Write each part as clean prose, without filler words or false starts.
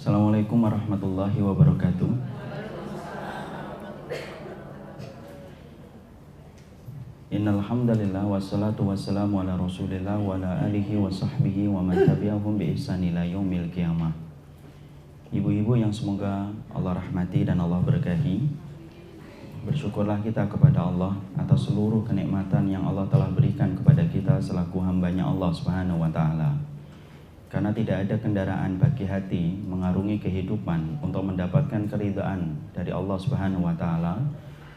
Assalamualaikum warahmatullahi wabarakatuh. Innal hamdalillah wassalatu wassalamu ala Rasulillah wa ala alihi wa sahbihi wa man tabi'ahum bi ihsan ila yaumil qiyamah. Ibu-ibu yang semoga Allah rahmati dan Allah berkahi, bersyukurlah kita kepada Allah atas seluruh kenikmatan yang Allah telah berikan kepada kita selaku hambanya Allah Subhanahu wa ta'ala. Karena tidak ada kendaraan bagi hati mengarungi kehidupan untuk mendapatkan keridhaan dari Allah Subhanahu wa ta'ala,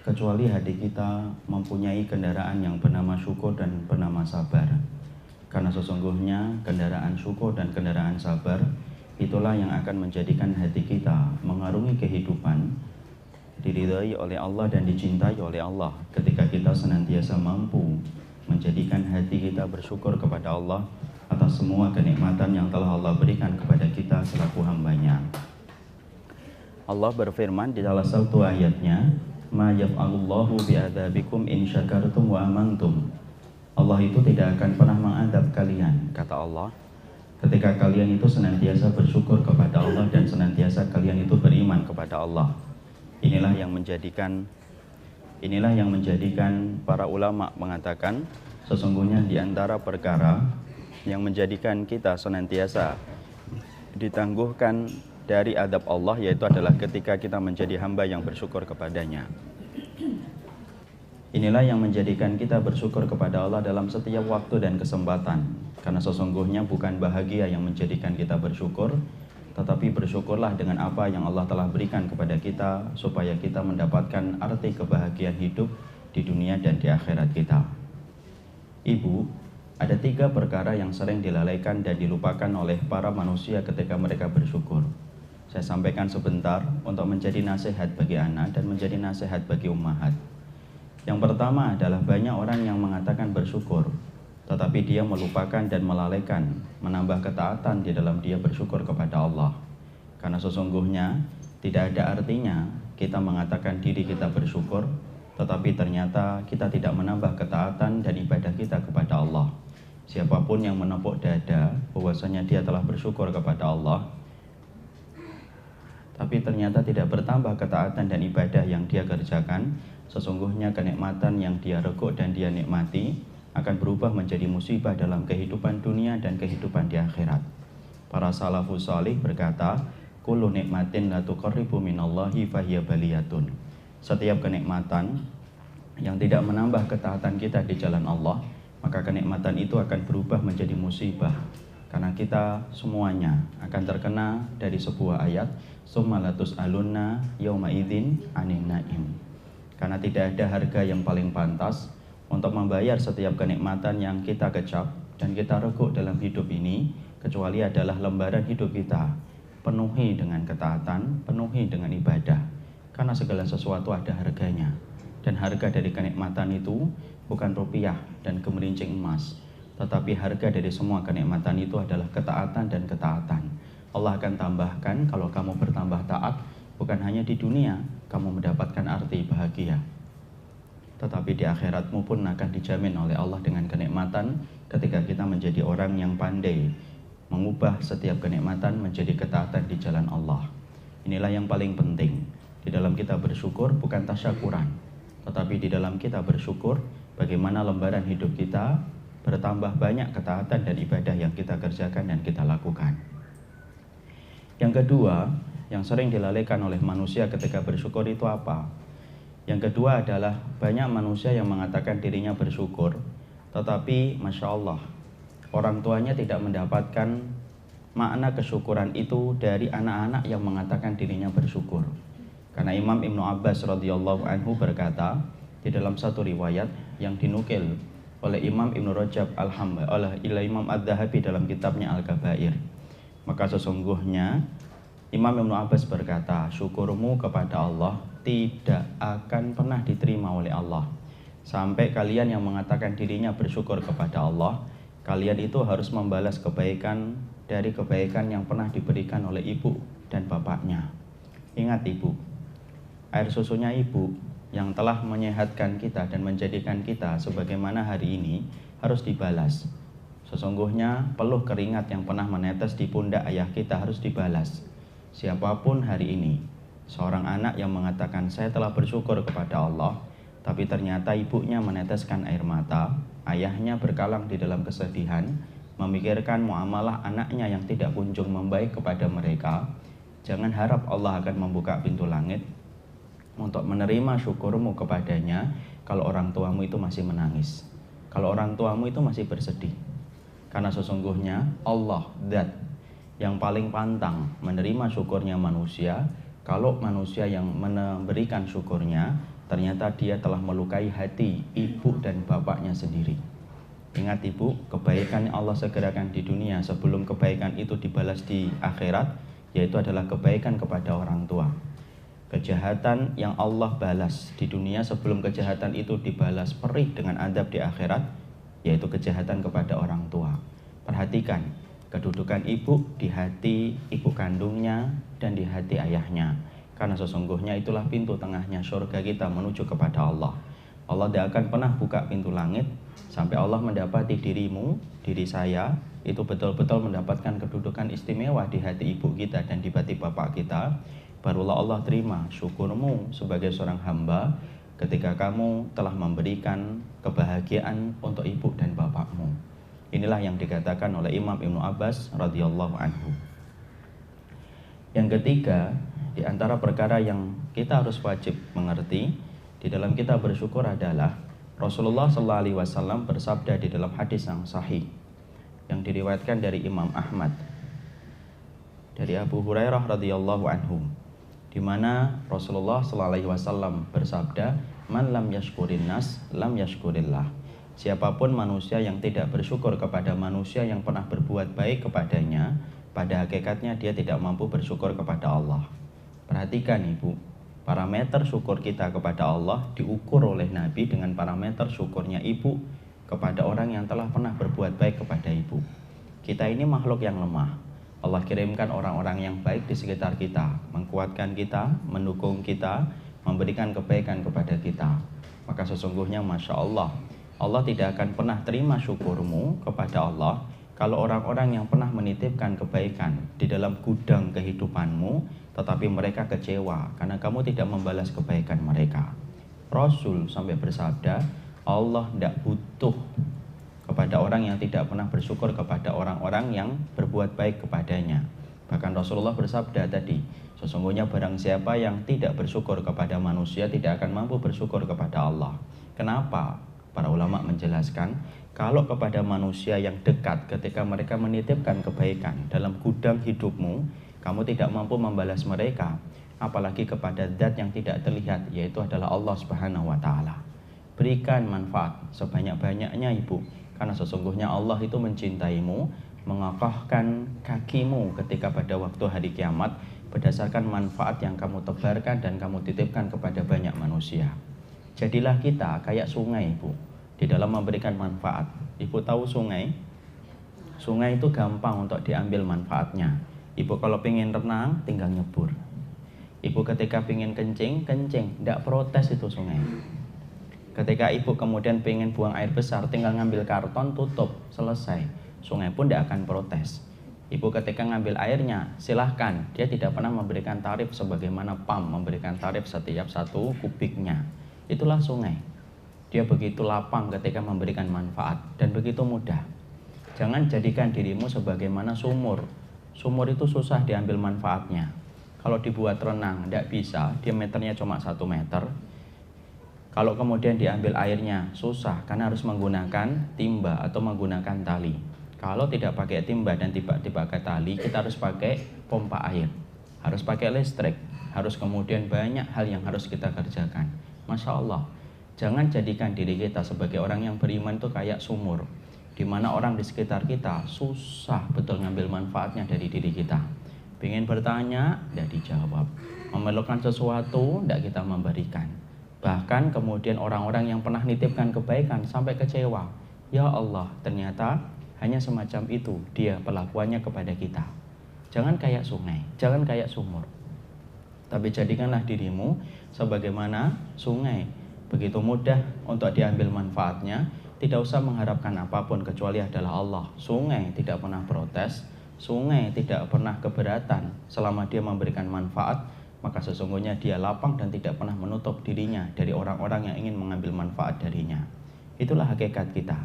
kecuali hati kita mempunyai kendaraan yang bernama syukur dan bernama sabar. Karena sesungguhnya kendaraan syukur dan kendaraan sabar itulah yang akan menjadikan hati kita mengarungi kehidupan, diridhai oleh Allah dan dicintai oleh Allah ketika kita senantiasa mampu menjadikan hati kita bersyukur kepada Allah atas semua kenikmatan yang telah Allah berikan kepada kita selaku hambanya. Allah berfirman di salah satu ayatnya, "Ma yaf'alullahu bi'adzabikum in syakartum wa amantum." Allah itu tidak akan pernah mengadab kalian, kata Allah, ketika kalian itu senantiasa bersyukur kepada Allah dan senantiasa kalian itu beriman kepada Allah. Inilah yang menjadikan para ulama mengatakan, sesungguhnya di antara perkara yang menjadikan kita senantiasa ditangguhkan dari adab Allah, yaitu adalah ketika kita menjadi hamba yang bersyukur kepadanya. Inilah yang menjadikan kita bersyukur kepada Allah dalam setiap waktu dan kesempatan. Karena sesungguhnya bukan bahagia yang menjadikan kita bersyukur, tetapi bersyukurlah dengan apa yang Allah telah berikan kepada kita, supaya kita mendapatkan arti kebahagiaan hidup di dunia dan di akhirat kita. Ibu, ada 3 perkara yang sering dilalaikan dan dilupakan oleh para manusia ketika mereka bersyukur. Saya sampaikan sebentar untuk menjadi nasihat bagi anak dan menjadi nasihat bagi ummahat. Yang pertama adalah banyak orang yang mengatakan bersyukur, tetapi dia melupakan dan melalaikan menambah ketaatan di dalam dia bersyukur kepada Allah. Karena sesungguhnya tidak ada artinya kita mengatakan diri kita bersyukur, tetapi ternyata kita tidak menambah ketaatan dan ibadah kita kepada Allah. Siapapun yang menepuk dada bahwasanya dia telah bersyukur kepada Allah, tapi ternyata tidak bertambah ketaatan dan ibadah yang dia kerjakan, sesungguhnya kenikmatan yang dia reguk dan dia nikmati akan berubah menjadi musibah dalam kehidupan dunia dan kehidupan di akhirat. Para salafus salih berkata, kullu nikmatin la tuqarribu minallahi fahiya baliyatun. Setiap kenikmatan yang tidak menambah ketaatan kita di jalan Allah, maka kenikmatan itu akan berubah menjadi musibah. Karena kita semuanya akan terkena dari sebuah ayat, summa latus'alunna yauma idzin 'anin na'im. Karena tidak ada harga yang paling pantas untuk membayar setiap kenikmatan yang kita kecap dan kita reguk dalam hidup ini, kecuali adalah lembaran hidup kita penuhi dengan ketaatan, penuhi dengan ibadah. Karena segala sesuatu ada harganya, dan harga dari kenikmatan itu bukan rupiah dan gemerincing emas, tetapi harga dari semua kenikmatan itu adalah ketaatan dan ketaatan. Allah akan tambahkan kalau kamu bertambah taat, bukan hanya di dunia kamu mendapatkan arti bahagia, tetapi di akhiratmu pun akan dijamin oleh Allah dengan kenikmatan ketika kita menjadi orang yang pandai mengubah setiap kenikmatan menjadi ketaatan di jalan Allah. Inilah yang paling penting. Di dalam kita bersyukur bukan tasyakuran, tetapi di dalam kita bersyukur bagaimana lembaran hidup kita bertambah banyak ketaatan dan ibadah yang kita kerjakan dan kita lakukan. Yang kedua, yang sering dilalaikan oleh manusia ketika bersyukur itu apa? Yang kedua adalah banyak manusia yang mengatakan dirinya bersyukur, tetapi Masya Allah, orang tuanya tidak mendapatkan makna kesyukuran itu dari anak-anak yang mengatakan dirinya bersyukur. Karena Imam Ibnu Abbas radhiyallahu anhu berkata di dalam satu riwayat yang dinukil oleh Imam Ibnu Rajab oleh Imam Adz-Dzahabi dalam kitabnya Al-Kabair, maka sesungguhnya Imam Ibnu Abbas berkata, syukurmu kepada Allah tidak akan pernah diterima oleh Allah. Sampai kalian yang mengatakan dirinya bersyukur kepada Allah, kalian itu harus membalas kebaikan dari kebaikan yang pernah diberikan oleh ibu dan bapaknya. Ingat ibu, air susunya ibu yang telah menyehatkan kita dan menjadikan kita sebagaimana hari ini harus dibalas. Sesungguhnya peluh keringat yang pernah menetes di pundak ayah kita harus dibalas. siapapun hari ini seorang anak yang mengatakan saya telah bersyukur kepada Allah, tapi ternyata ibunya meneteskan air mata, ayahnya berkalang di dalam kesedihan, memikirkan muamalah anaknya yang tidak kunjung membaik kepada mereka, jangan harap Allah akan membuka pintu langit untuk menerima syukurmu kepadanya kalau orang tuamu itu masih menangis, kalau orang tuamu itu masih bersedih. Karena sesungguhnya Allah zat yang paling pantang menerima syukurnya manusia kalau manusia yang memberikan syukurnya ternyata dia telah melukai hati ibu dan bapaknya sendiri. Ingat ibu, kebaikan yang Allah segerakan di dunia sebelum kebaikan itu dibalas di akhirat, yaitu adalah kebaikan kepada orang tua. Kejahatan yang Allah balas di dunia sebelum kejahatan itu dibalas perih dengan adab di akhirat, yaitu kejahatan kepada orang tua. Perhatikan kedudukan ibu di hati ibu kandungnya dan di hati ayahnya, karena sesungguhnya itulah pintu tengahnya surga kita menuju kepada Allah. Allah tidak akan pernah buka pintu langit sampai Allah mendapati dirimu, diri saya itu betul-betul mendapatkan kedudukan istimewa di hati ibu kita dan di hati bapak kita. Barulah Allah terima syukurmu sebagai seorang hamba ketika kamu telah memberikan kebahagiaan untuk ibu dan bapakmu. Inilah yang dikatakan oleh Imam Ibnu Abbas radhiyallahu anhu. Yang ketiga, di antara perkara yang kita harus wajib mengerti di dalam kita bersyukur adalah Rasulullah SAW bersabda di dalam hadis yang sahih yang diriwayatkan dari Imam Ahmad dari Abu Hurairah radhiyallahu anhu, di mana Rasulullah SAW bersabda, "Man lam yashkurin nas, lam yashkurillah." Siapapun manusia yang tidak bersyukur kepada manusia yang pernah berbuat baik kepadanya, pada hakikatnya dia tidak mampu bersyukur kepada Allah. Perhatikan ibu, parameter syukur kita kepada Allah diukur oleh Nabi dengan parameter syukurnya ibu kepada orang yang telah pernah berbuat baik kepada ibu. Kita ini makhluk yang lemah. Allah kirimkan orang-orang yang baik di sekitar kita, menguatkan kita, mendukung kita, memberikan kebaikan kepada kita. Maka sesungguhnya Masya Allah, Allah tidak akan pernah terima syukurmu kepada Allah kalau orang-orang yang pernah menitipkan kebaikan di dalam gudang kehidupanmu, tetapi mereka kecewa karena kamu tidak membalas kebaikan mereka. Rasul sampai bersabda, Allah tidak butuh kepada orang yang tidak pernah bersyukur kepada orang-orang yang berbuat baik kepadanya. Bahkan Rasulullah bersabda tadi, sesungguhnya barang siapa yang tidak bersyukur kepada manusia tidak akan mampu bersyukur kepada Allah. Kenapa? Para ulama menjelaskan, kalau kepada manusia yang dekat ketika mereka menitipkan kebaikan dalam gudang hidupmu, kamu tidak mampu membalas mereka, apalagi kepada zat yang tidak terlihat, yaitu adalah Allah Subhanahu wa Ta'ala. Berikan manfaat sebanyak-banyaknya ibu, karena sesungguhnya Allah itu mencintaimu, mengokohkan kakimu ketika pada waktu hari kiamat berdasarkan manfaat yang kamu tebarkan dan kamu titipkan kepada banyak manusia. Jadilah kita kayak sungai ibu, di dalam memberikan manfaat. Ibu tahu sungai? Sungai itu gampang untuk diambil manfaatnya. Ibu kalau pengen renang tinggal nyebur. Ibu ketika pengen kencing, tidak protes itu sungai. Ketika ibu kemudian pengen buang air besar, tinggal ngambil karton, tutup, selesai. Sungai pun tidak akan protes. Ibu ketika ngambil airnya, silahkan. Dia tidak pernah memberikan tarif sebagaimana PAM memberikan tarif setiap 1 kubiknya. Itulah sungai. Dia begitu lapang ketika memberikan manfaat dan begitu mudah. Jangan jadikan dirimu sebagaimana sumur. Sumur itu susah diambil manfaatnya. Kalau dibuat renang tidak bisa, diameternya cuma 1 meter. Kalau kemudian diambil airnya susah karena harus menggunakan timba atau menggunakan tali. Kalau tidak pakai timba dan tidak pakai tali, kita harus pakai pompa air, harus pakai listrik, harus kemudian banyak hal yang harus kita kerjakan. Masya Allah, jangan jadikan diri kita sebagai orang yang beriman itu kayak sumur, di mana orang di sekitar kita susah betul ngambil manfaatnya dari diri kita. Pengen bertanya, tidak dijawab. Memerlukan sesuatu, tidak kita memberikan. Bahkan kemudian orang-orang yang pernah nitipkan kebaikan sampai kecewa. Ya Allah, ternyata hanya semacam itu dia perlakuannya kepada kita. Jangan kayak sungai, jangan kayak sumur. Tapi jadikanlah dirimu sebagaimana sungai. Begitu mudah untuk diambil manfaatnya. Tidak usah mengharapkan apapun kecuali adalah Allah. Sungai tidak pernah protes. sungai tidak pernah keberatan selama dia memberikan manfaat, maka sesungguhnya dia lapang dan tidak pernah menutup dirinya dari orang-orang yang ingin mengambil manfaat darinya. Itulah hakikat kita.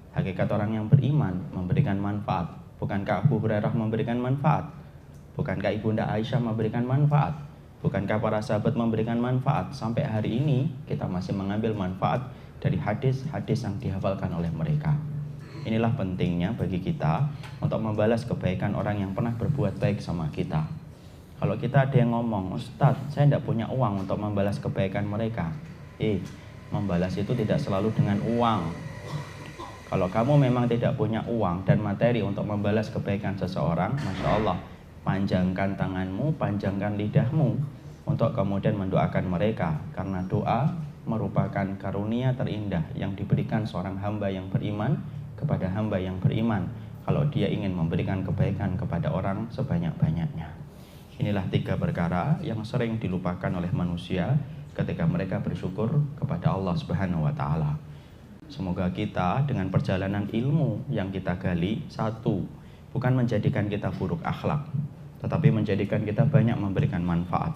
Hakikat orang yang beriman memberikan manfaat. Bukankah Abu Hurairah memberikan manfaat? Bukankah Ibunda Aisyah memberikan manfaat? Bukankah para sahabat memberikan manfaat? Sampai hari ini kita masih mengambil manfaat dari hadis-hadis yang dihafalkan oleh mereka. Inilah pentingnya bagi kita untuk membalas kebaikan orang yang pernah berbuat baik sama kita. Kalau kita ada yang ngomong, Ustadz, saya tidak punya uang untuk membalas kebaikan mereka. Membalas itu tidak selalu dengan uang. Kalau kamu memang tidak punya uang dan materi untuk membalas kebaikan seseorang, Masya Allah, panjangkan tanganmu, panjangkan lidahmu untuk kemudian mendoakan mereka. Karena doa merupakan karunia terindah yang diberikan seorang hamba yang beriman kepada hamba yang beriman kalau dia ingin memberikan kebaikan kepada orang sebanyak-banyaknya. Inilah 3 perkara yang sering dilupakan oleh manusia ketika mereka bersyukur kepada Allah Subhanahu wa Ta'ala. Semoga kita dengan perjalanan ilmu yang kita gali, 1, bukan menjadikan kita buruk akhlak, tetapi menjadikan kita banyak memberikan manfaat.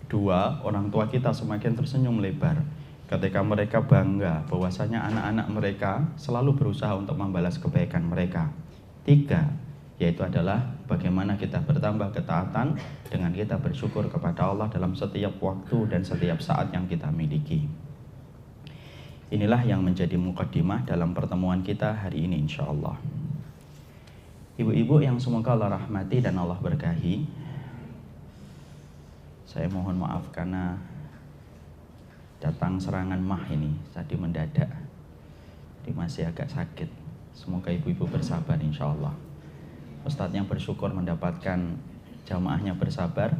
2, orang tua kita semakin tersenyum lebar ketika mereka bangga bahwasanya anak-anak mereka selalu berusaha untuk membalas kebaikan mereka. 3, yaitu adalah bagaimana kita bertambah ketaatan dengan kita bersyukur kepada Allah dalam setiap waktu dan setiap saat yang kita miliki. Inilah yang menjadi mukaddimah dalam pertemuan kita hari ini insyaallah. Ibu-ibu yang semoga Allah rahmati dan Allah berkahi, saya mohon maaf karena datang serangan mah ini tadi mendadak, jadi masih agak sakit. Semoga ibu-ibu bersabar insyaallah. Ustadznya bersyukur mendapatkan jamaahnya bersabar,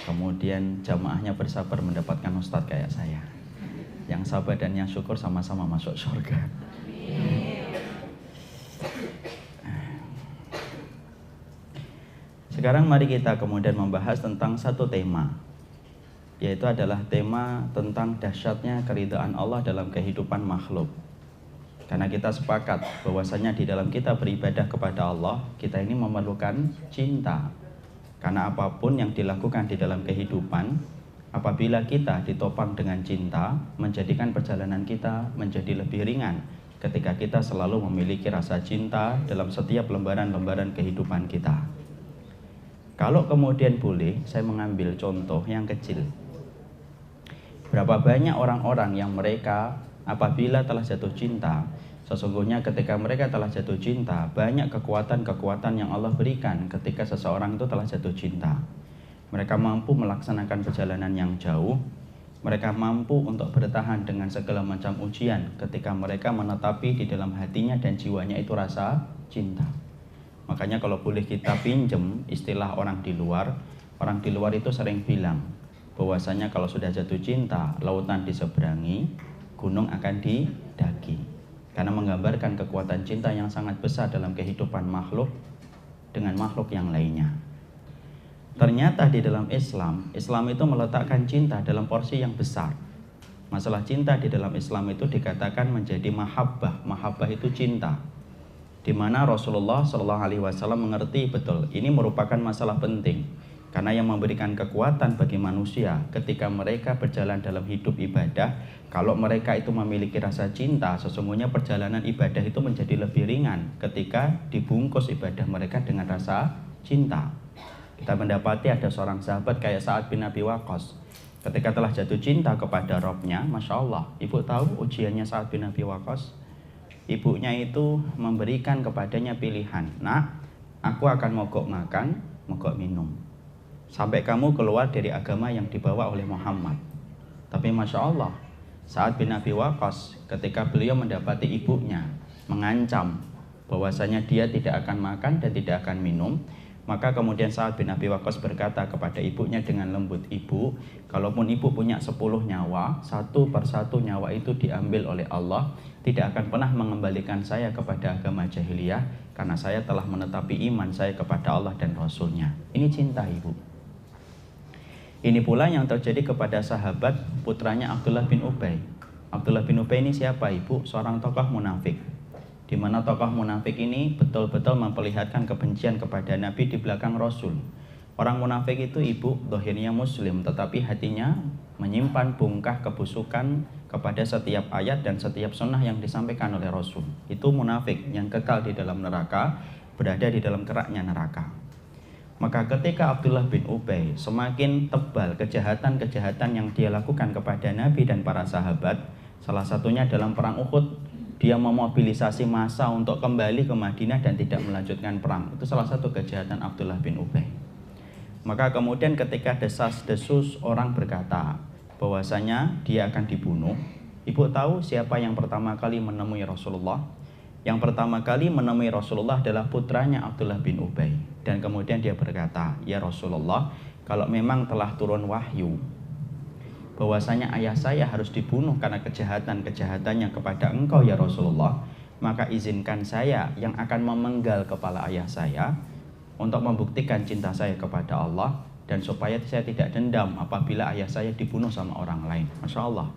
kemudian jamaahnya bersabar mendapatkan ustadz kayak saya. Yang sabar dan yang syukur sama-sama masuk surga. Sekarang mari kita kemudian membahas tentang satu tema, yaitu adalah tema tentang dahsyatnya keridhaan Allah dalam kehidupan makhluk. Karena kita sepakat bahwasanya di dalam kita beribadah kepada Allah, kita ini memerlukan cinta. Karena apapun yang dilakukan di dalam kehidupan, apabila kita ditopang dengan cinta, menjadikan perjalanan kita menjadi lebih ringan ketika kita selalu memiliki rasa cinta dalam setiap lembaran-lembaran kehidupan kita. Kalau kemudian boleh, saya mengambil contoh yang kecil. Berapa banyak orang-orang yang mereka apabila telah jatuh cinta, sesungguhnya ketika mereka telah jatuh cinta, banyak kekuatan-kekuatan yang Allah berikan ketika seseorang itu telah jatuh cinta. Mereka mampu melaksanakan perjalanan yang jauh, mereka mampu untuk bertahan dengan segala macam ujian ketika mereka menetapi di dalam hatinya dan jiwanya itu rasa cinta. Makanya kalau boleh kita pinjem istilah orang di luar itu sering bilang bahwasanya kalau sudah jatuh cinta, lautan diseberangi, gunung akan didaki. Karena menggambarkan kekuatan cinta yang sangat besar dalam kehidupan makhluk dengan makhluk yang lainnya. Ternyata di dalam Islam itu meletakkan cinta dalam porsi yang besar. Masalah cinta di dalam Islam itu dikatakan menjadi mahabbah. Mahabbah itu cinta. Di mana Rasulullah SAW mengerti betul ini merupakan masalah penting. Karena yang memberikan kekuatan bagi manusia ketika mereka berjalan dalam hidup ibadah, kalau mereka itu memiliki rasa cinta, sesungguhnya perjalanan ibadah itu menjadi lebih ringan ketika dibungkus ibadah mereka dengan rasa cinta. Kita mendapati ada seorang sahabat kayak Sa'ad bin Abi Waqqas. Ketika telah jatuh cinta kepada Robnya, Masya Allah, ibu tahu ujiannya Sa'ad bin Abi Waqqas? Ibunya itu memberikan kepadanya pilihan, nak, aku akan mogok makan, mogok minum, sampai kamu keluar dari agama yang dibawa oleh Muhammad. Tapi Masya Allah, Sa'ad bin Abi Waqqas ketika beliau mendapati ibunya mengancam bahwasanya dia tidak akan makan dan tidak akan minum, maka kemudian Sa'ad bin Abi Waqqas berkata kepada ibunya dengan lembut, ibu, kalaupun ibu punya 10 nyawa, satu persatu nyawa itu diambil oleh Allah, tidak akan pernah mengembalikan saya kepada agama jahiliyah, karena saya telah menetapi iman saya kepada Allah dan Rasulnya. Ini cinta ibu. Ini pula yang terjadi kepada sahabat putranya Abdullah bin Ubay. Abdullah bin Ubay ini siapa ibu? Seorang tokoh munafik. di mana tokoh munafik ini betul-betul memperlihatkan kebencian kepada Nabi di belakang Rasul. Orang munafik itu ibu zahirnya muslim, tetapi hatinya menyimpan bungkah kebusukan kepada setiap ayat dan setiap sunnah yang disampaikan oleh Rasul. Itu munafik yang kekal di dalam neraka, berada di dalam keraknya neraka. Maka ketika Abdullah bin Ubay semakin tebal kejahatan-kejahatan yang dia lakukan kepada Nabi dan para sahabat, salah satunya dalam perang Uhud, dia memobilisasi massa untuk kembali ke Madinah dan tidak melanjutkan perang. Itu salah satu kejahatan Abdullah bin Ubay. Maka kemudian ketika desas-desus orang berkata bahwasanya dia akan dibunuh, ibu tahu siapa yang pertama kali menemui Rasulullah? Yang pertama kali menemui Rasulullah adalah putranya Abdullah bin Ubay. Dan kemudian dia berkata, ya Rasulullah, kalau memang telah turun wahyu bahwasanya ayah saya harus dibunuh karena kejahatan-kejahatannya kepada engkau ya Rasulullah, maka izinkan saya yang akan memenggal kepala ayah saya untuk membuktikan cinta saya kepada Allah dan supaya saya tidak dendam apabila ayah saya dibunuh sama orang lain. Masya Allah,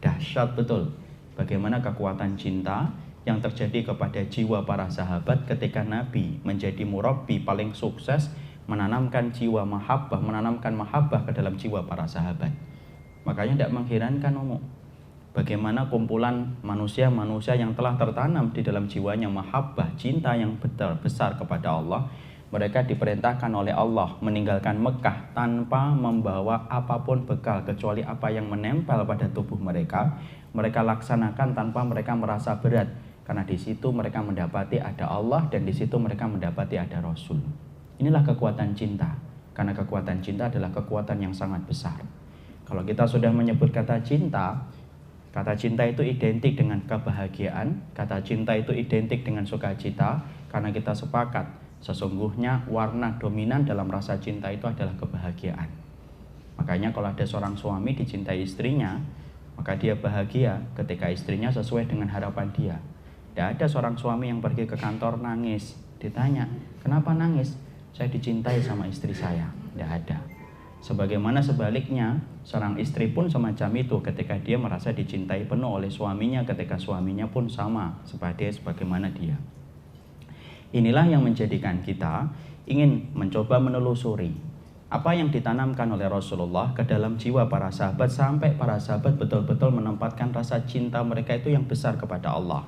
dahsyat betul bagaimana kekuatan cinta yang terjadi kepada jiwa para sahabat ketika Nabi menjadi murabbi paling sukses menanamkan jiwa mahabbah, menanamkan mahabbah ke dalam jiwa para sahabat. Makanya tidak mengherankan bagaimana kumpulan manusia-manusia yang telah tertanam di dalam jiwanya mahabbah, cinta yang besar kepada Allah, mereka diperintahkan oleh Allah meninggalkan Mekah tanpa membawa apapun bekal kecuali apa yang menempel pada tubuh mereka. Mereka laksanakan tanpa mereka merasa berat, karena di situ mereka mendapati ada Allah dan di situ mereka mendapati ada Rasul. Inilah kekuatan cinta, karena kekuatan cinta adalah kekuatan yang sangat besar. Kalau kita sudah menyebut kata cinta itu identik dengan kebahagiaan, kata cinta itu identik dengan sukacita, karena kita sepakat sesungguhnya warna dominan dalam rasa cinta itu adalah kebahagiaan. Makanya kalau ada seorang suami dicintai istrinya, maka dia bahagia ketika istrinya sesuai dengan harapan dia. Tidak ada seorang suami yang pergi ke kantor nangis, ditanya, kenapa nangis? Saya dicintai sama istri saya. Tidak ada. Sebagaimana sebaliknya, seorang istri pun semacam itu ketika dia merasa dicintai penuh oleh suaminya, ketika suaminya pun sama sebagaimana dia. Inilah yang menjadikan kita ingin mencoba menelusuri apa yang ditanamkan oleh Rasulullah ke dalam jiwa para sahabat sampai para sahabat betul-betul menempatkan rasa cinta mereka itu yang besar kepada Allah.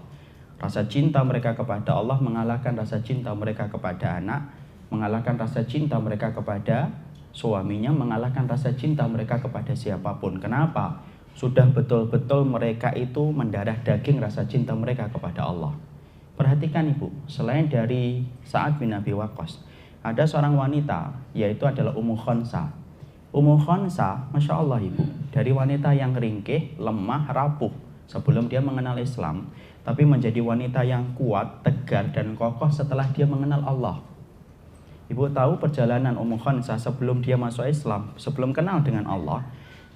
Rasa cinta mereka kepada Allah mengalahkan rasa cinta mereka kepada anak, mengalahkan rasa cinta mereka kepada suaminya, mengalahkan rasa cinta mereka kepada siapapun. Kenapa? Sudah betul-betul mereka itu mendarah daging rasa cinta mereka kepada Allah. Perhatikan ibu, selain dari Sa'ad bin Abi Waqqas, ada seorang wanita, yaitu adalah Ummu Khonsa. Ummu Khonsa, Masya Allah ibu, dari wanita yang ringkih, lemah, rapuh sebelum dia mengenal Islam, tapi menjadi wanita yang kuat, tegar, dan kokoh setelah dia mengenal Allah. Ibu tahu perjalanan Ummu Khonsa sebelum dia masuk Islam, sebelum kenal dengan Allah,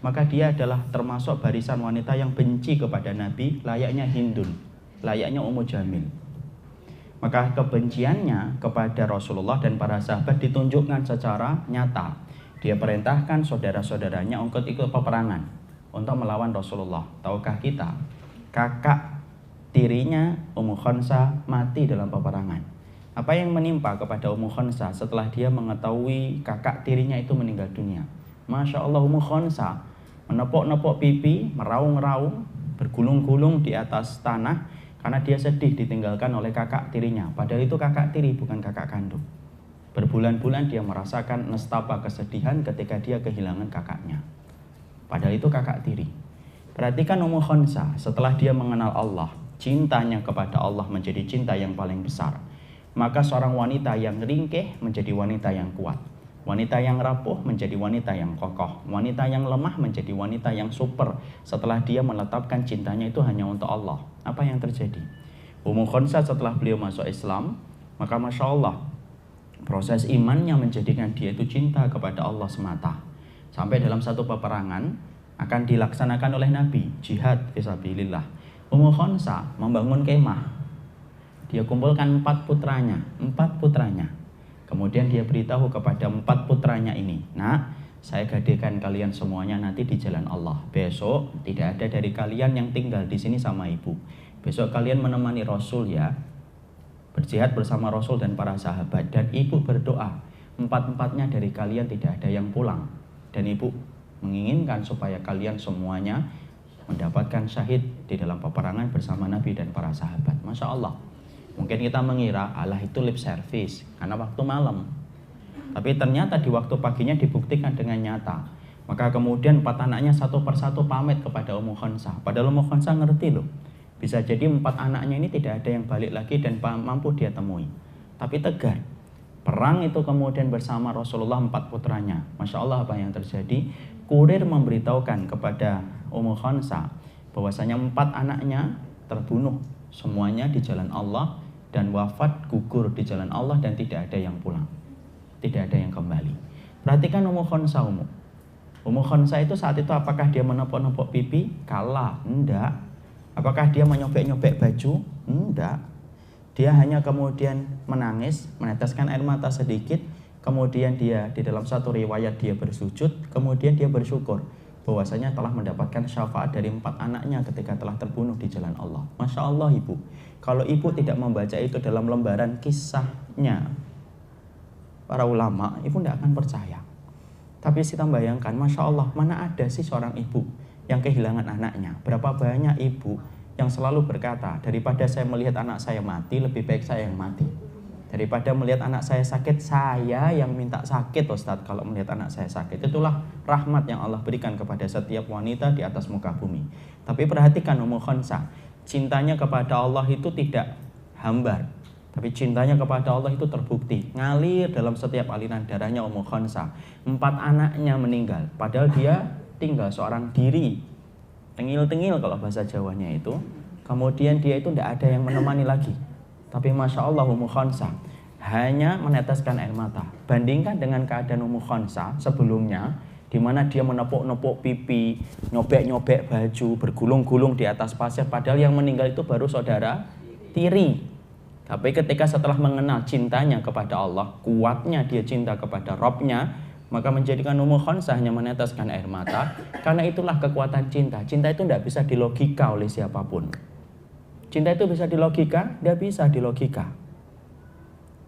maka dia adalah termasuk barisan wanita yang benci kepada Nabi, layaknya Hindun, layaknya Ummu Jamil. Maka kebenciannya kepada Rasulullah dan para sahabat ditunjukkan secara nyata. Dia perintahkan saudara-saudaranya untuk ikut peperangan untuk melawan Rasulullah. Tahukah kita, kakak tirinya Ummu Khonsa mati dalam peperangan. Apa yang menimpa kepada Ummu Khonsa setelah dia mengetahui kakak tirinya itu meninggal dunia? Masya Allah, Ummu Khonsa menepuk-nepuk pipi, meraung-raung, bergulung-gulung di atas tanah karena dia sedih ditinggalkan oleh kakak tirinya. Padahal itu kakak tiri, bukan kakak kandung. Berbulan-bulan dia merasakan nestapa kesedihan ketika dia kehilangan kakaknya. Padahal itu kakak tiri. Perhatikan Ummu Khonsa, setelah dia mengenal Allah, cintanya kepada Allah menjadi cinta yang paling besar. Maka seorang wanita yang ringkih menjadi wanita yang kuat. Wanita yang rapuh menjadi wanita yang kokoh. Wanita yang lemah menjadi wanita yang super. Setelah dia menetapkan cintanya itu hanya untuk Allah. Apa yang terjadi? Ummu Khonsa setelah beliau masuk Islam, maka Masya Allah, proses imannya menjadikan dia itu cinta kepada Allah semata. Sampai dalam satu peperangan akan dilaksanakan oleh Nabi, jihad fisabilillah. Ummu Khonsa membangun kemah. Dia kumpulkan 4 putranya. Kemudian dia beritahu kepada 4 putranya ini, nah, saya gadaikan kalian semuanya nanti di jalan Allah. Besok tidak ada dari kalian yang tinggal di sini sama ibu. besok kalian menemani Rasul ya, berjihad bersama Rasul dan para sahabat. Dan ibu berdoa, empat-empatnya dari kalian tidak ada yang pulang. Dan ibu menginginkan supaya kalian semuanya mendapatkan syahid di dalam peperangan bersama Nabi dan para sahabat. Masya Allah. Mungkin kita mengira Allah itu lip service karena waktu malam. Tapi ternyata di waktu paginya dibuktikan dengan nyata. Maka kemudian 4 anaknya satu persatu pamit kepada Ummu Khansah. Padahal Ummu Khansah ngerti loh, bisa jadi 4 anaknya ini tidak ada yang balik lagi dan mampu dia temui. Tapi tegar. Perang itu kemudian bersama Rasulullah 4 putranya. Masya Allah apa yang terjadi? Kurir memberitahukan kepada Ummu Khansah bahwasanya 4 anaknya terbunuh semuanya di jalan Allah dan wafat gugur di jalan Allah dan tidak ada yang pulang. Tidak ada yang kembali. Perhatikan Ummu Khansah. Ummu Khansah itu saat itu apakah dia menepuk-nepuk pipi? Kalah, enggak. Apakah dia menyobek-nyobek baju? Enggak. Dia hanya kemudian menangis, meneteskan air mata sedikit, kemudian dia di dalam satu riwayat dia bersujud, kemudian dia bersyukur bahwasanya telah mendapatkan syafaat dari 4 anaknya ketika telah terbunuh di jalan Allah. Masya Allah ibu, kalau ibu tidak membaca itu dalam lembaran kisahnya para ulama, ibu tidak akan percaya. Tapi kita bayangkan, Masya Allah, mana ada sih seorang ibu yang kehilangan anaknya? Berapa banyak ibu yang selalu berkata, daripada saya melihat anak saya mati, lebih baik saya yang mati. Daripada melihat anak saya sakit, saya yang minta sakit Ustadz kalau melihat anak saya sakit. Itulah rahmat yang Allah berikan kepada setiap wanita di atas muka bumi. Tapi perhatikan Ummu Khansah, cintanya kepada Allah itu tidak hambar, tapi cintanya kepada Allah itu terbukti, ngalir dalam setiap aliran darahnya Ummu Khansah. 4 anaknya meninggal, padahal dia tinggal seorang diri, tengil-tengil kalau bahasa Jawanya itu. Kemudian dia itu tidak ada yang menemani lagi. Tapi Masya Allah Ummu Khansah hanya meneteskan air mata. Bandingkan dengan keadaan Ummu Khansah sebelumnya, di mana dia menepuk-nepuk pipi, nyobek-nyobek baju, bergulung-gulung di atas pasir, padahal yang meninggal itu baru saudara tiri. Tapi ketika setelah mengenal cintanya kepada Allah, kuatnya dia cinta kepada Rabbnya, maka menjadikan Ummu Khansah hanya meneteskan air mata. Karena itulah kekuatan cinta. Cinta itu tidak bisa dilogika oleh siapapun. Cinta itu bisa dilogika? Tidak bisa dilogika.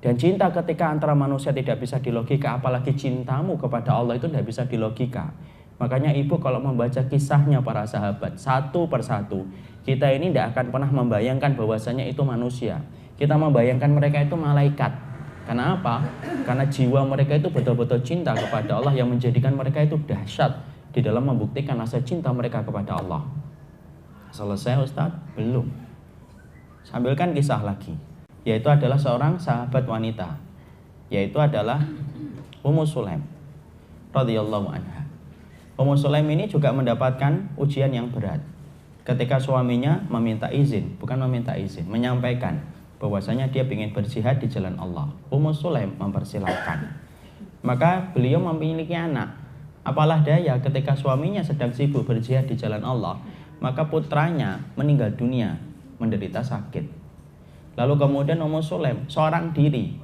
Dan cinta ketika antara manusia tidak bisa dilogika, apalagi cintamu kepada Allah itu tidak bisa dilogika. Makanya ibu kalau membaca kisahnya para sahabat satu persatu, kita ini tidak akan pernah membayangkan bahwasanya itu manusia. Kita membayangkan mereka itu malaikat. Karena apa? Karena jiwa mereka itu betul-betul cinta kepada Allah yang menjadikan mereka itu dahsyat di dalam membuktikan rasa cinta mereka kepada Allah. Selesai Ustadz? Belum. Sambilkan kisah lagi, yaitu adalah seorang sahabat wanita, yaitu adalah Ummu Sulaim radhiyallahu anha. Ummu Sulaim ini juga mendapatkan ujian yang berat ketika suaminya meminta izin, bukan meminta izin, menyampaikan bahwasanya dia ingin berjihad di jalan Allah. Ummu Sulaim mempersilahkan. Maka beliau memiliki anak. Apalah daya ketika suaminya sedang sibuk berjihad di jalan Allah, maka putranya meninggal dunia, menderita sakit. Lalu kemudian Ummu Sulaim seorang diri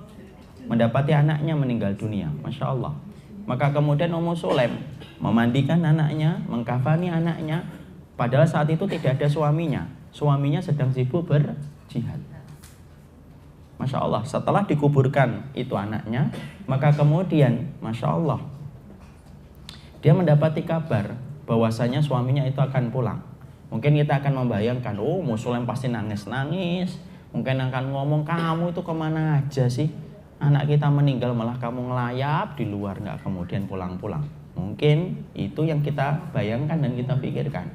mendapati anaknya meninggal dunia. Masya Allah. Maka kemudian Ummu Sulaim memandikan anaknya, mengkafani anaknya, padahal saat itu tidak ada suaminya. Suaminya sedang sibuk berjihad. Masya Allah, setelah dikuburkan itu anaknya, maka kemudian Masya Allah, dia mendapati kabar bahwasanya suaminya itu akan pulang. Mungkin kita akan membayangkan, oh Ummu Sulaim pasti nangis-nangis, mungkin akan ngomong, kamu itu kemana aja sih? Anak kita meninggal malah kamu ngelayap di luar, nggak kemudian pulang-pulang. Mungkin itu yang kita bayangkan dan kita pikirkan.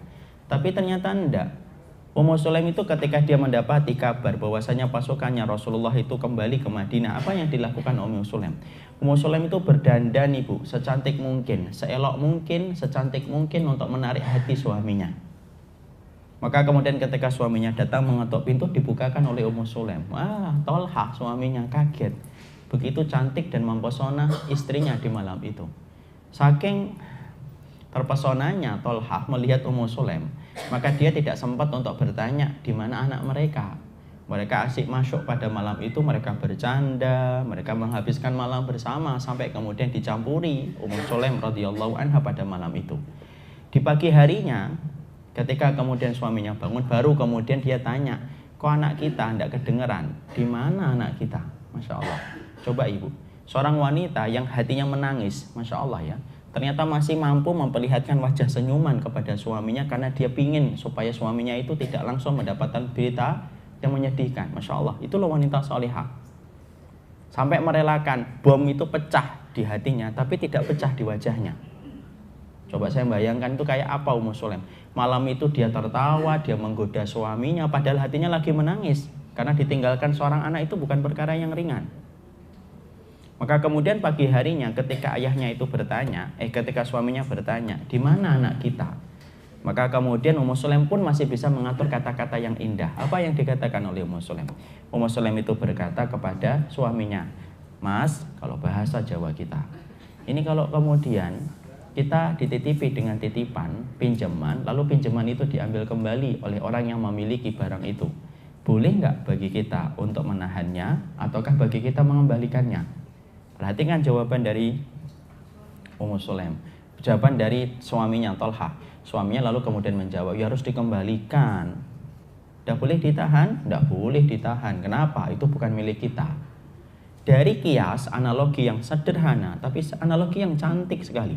Tapi ternyata enggak. Ummu Sulaim itu ketika dia mendapati kabar bahwasanya pasukannya Rasulullah itu kembali ke Madinah, apa yang dilakukan Ummu Sulaim? Ummu Sulaim itu berdandan ibu, secantik mungkin, seelok mungkin, secantik mungkin untuk menarik hati suaminya. Maka kemudian ketika suaminya datang mengetuk pintu, dibukakan oleh Ummu Sulaim. Wah, Tolha suaminya kaget. Begitu cantik dan mempesona istrinya di malam itu. Saking terpesonanya Tolha melihat Ummu Sulaim, maka dia tidak sempat untuk bertanya di mana anak mereka. Mereka asik masuk pada malam itu, mereka bercanda, mereka menghabiskan malam bersama sampai kemudian dicampuri Ummu Sulaim radhiyallahu anha pada malam itu. Di pagi harinya Ketika kemudian suaminya bangun, baru kemudian dia tanya, kok anak kita tidak kedengeran? Di mana anak kita? Masya Allah. Coba ibu, seorang wanita yang hatinya menangis, Masya Allah ya, ternyata masih mampu memperlihatkan wajah senyuman kepada suaminya karena dia pingin supaya suaminya itu tidak langsung mendapatkan berita yang menyedihkan. Masya Allah, itulah wanita salihah. Sampai merelakan bom itu pecah di hatinya, tapi tidak pecah di wajahnya. Coba saya bayangkan itu kayak apa Ummu Sulaim. Malam itu dia tertawa, dia menggoda suaminya, padahal hatinya lagi menangis. Karena ditinggalkan seorang anak itu bukan perkara yang ringan. Maka kemudian pagi harinya ketika ayahnya itu bertanya, ketika suaminya bertanya, di mana anak kita? Maka kemudian Ummu Sulaim pun masih bisa mengatur kata-kata yang indah. Apa yang dikatakan oleh Ummu Sulaim? Ummu Sulaim itu berkata kepada suaminya, Mas, kalau bahasa Jawa kita, ini kalau kemudian kita dititipi dengan titipan, pinjaman, lalu pinjaman itu diambil kembali oleh orang yang memiliki barang itu. Boleh nggak bagi kita untuk menahannya, ataukah bagi kita mengembalikannya? Perhatikan jawaban dari Ummu Sulaim. Jawaban dari suaminya Thalhah. Suaminya lalu kemudian menjawab, ya harus dikembalikan. Tidak boleh ditahan? Tidak boleh ditahan. Kenapa? Itu bukan milik kita. Dari kias, analogi yang sederhana, tapi analogi yang cantik sekali.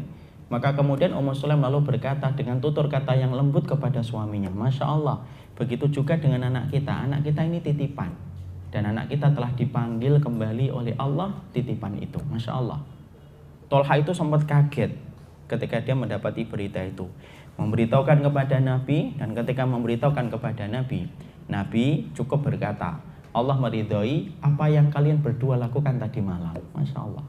Maka kemudian Ummu Sulaim lalu berkata dengan tutur kata yang lembut kepada suaminya, Masya Allah, begitu juga dengan anak kita. Anak kita ini titipan. Dan anak kita telah dipanggil kembali oleh Allah titipan itu. Masya Allah. Thalhah itu sempat kaget ketika dia mendapati berita itu. Memberitahukan kepada Nabi, dan ketika memberitahukan kepada Nabi, Nabi cukup berkata, Allah meridhoi apa yang kalian berdua lakukan tadi malam. Masya Allah.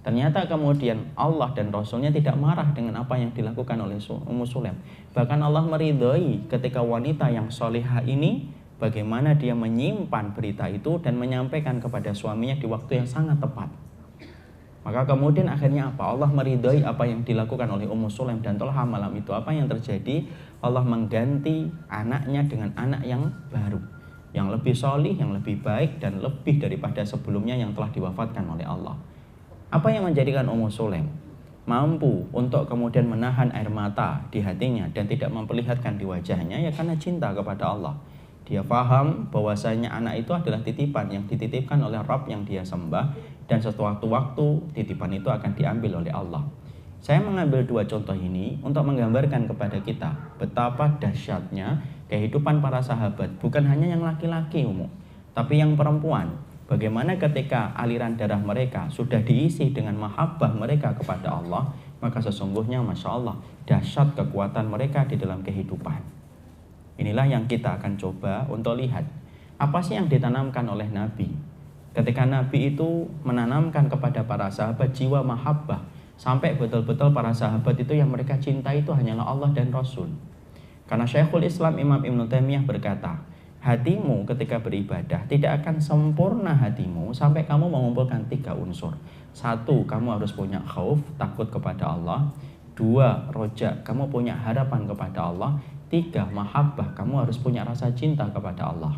Ternyata kemudian Allah dan Rasulnya tidak marah dengan apa yang dilakukan oleh Ummu Sulaim. Bahkan Allah meridhoi ketika wanita yang solihah ini bagaimana dia menyimpan berita itu dan menyampaikan kepada suaminya di waktu yang sangat tepat. Maka kemudian akhirnya apa? Allah meridhoi apa yang dilakukan oleh Ummu Sulaim dan Thalhah malam itu. Apa yang terjadi? Allah mengganti anaknya dengan anak yang baru, yang lebih solih, yang lebih baik, dan lebih daripada sebelumnya yang telah diwafatkan oleh Allah. Apa yang menjadikan Ummu Sulaim mampu untuk kemudian menahan air mata di hatinya dan tidak memperlihatkan di wajahnya? Ya karena cinta kepada Allah. Dia paham bahwasanya anak itu adalah titipan yang dititipkan oleh Rabb yang dia sembah, dan sewaktu-waktu titipan itu akan diambil oleh Allah. Saya mengambil dua contoh ini untuk menggambarkan kepada kita betapa dahsyatnya kehidupan para sahabat, bukan hanya yang laki-laki umum, tapi yang perempuan. Bagaimana ketika aliran darah mereka sudah diisi dengan mahabbah mereka kepada Allah, maka sesungguhnya Masya Allah dahsyat kekuatan mereka di dalam kehidupan. Inilah yang kita akan coba untuk lihat. Apa sih yang ditanamkan oleh Nabi? Ketika Nabi itu menanamkan kepada para sahabat jiwa mahabbah, sampai betul-betul para sahabat itu yang mereka cinta itu hanyalah Allah dan Rasul. Karena Syekhul Islam Imam Ibn Taimiyah berkata, hatimu ketika beribadah tidak akan sempurna hatimu sampai kamu mengumpulkan 3 unsur. 1, kamu harus punya khauf, takut kepada Allah. 2, roja, kamu punya harapan kepada Allah. 3, mahabbah, kamu harus punya rasa cinta kepada Allah.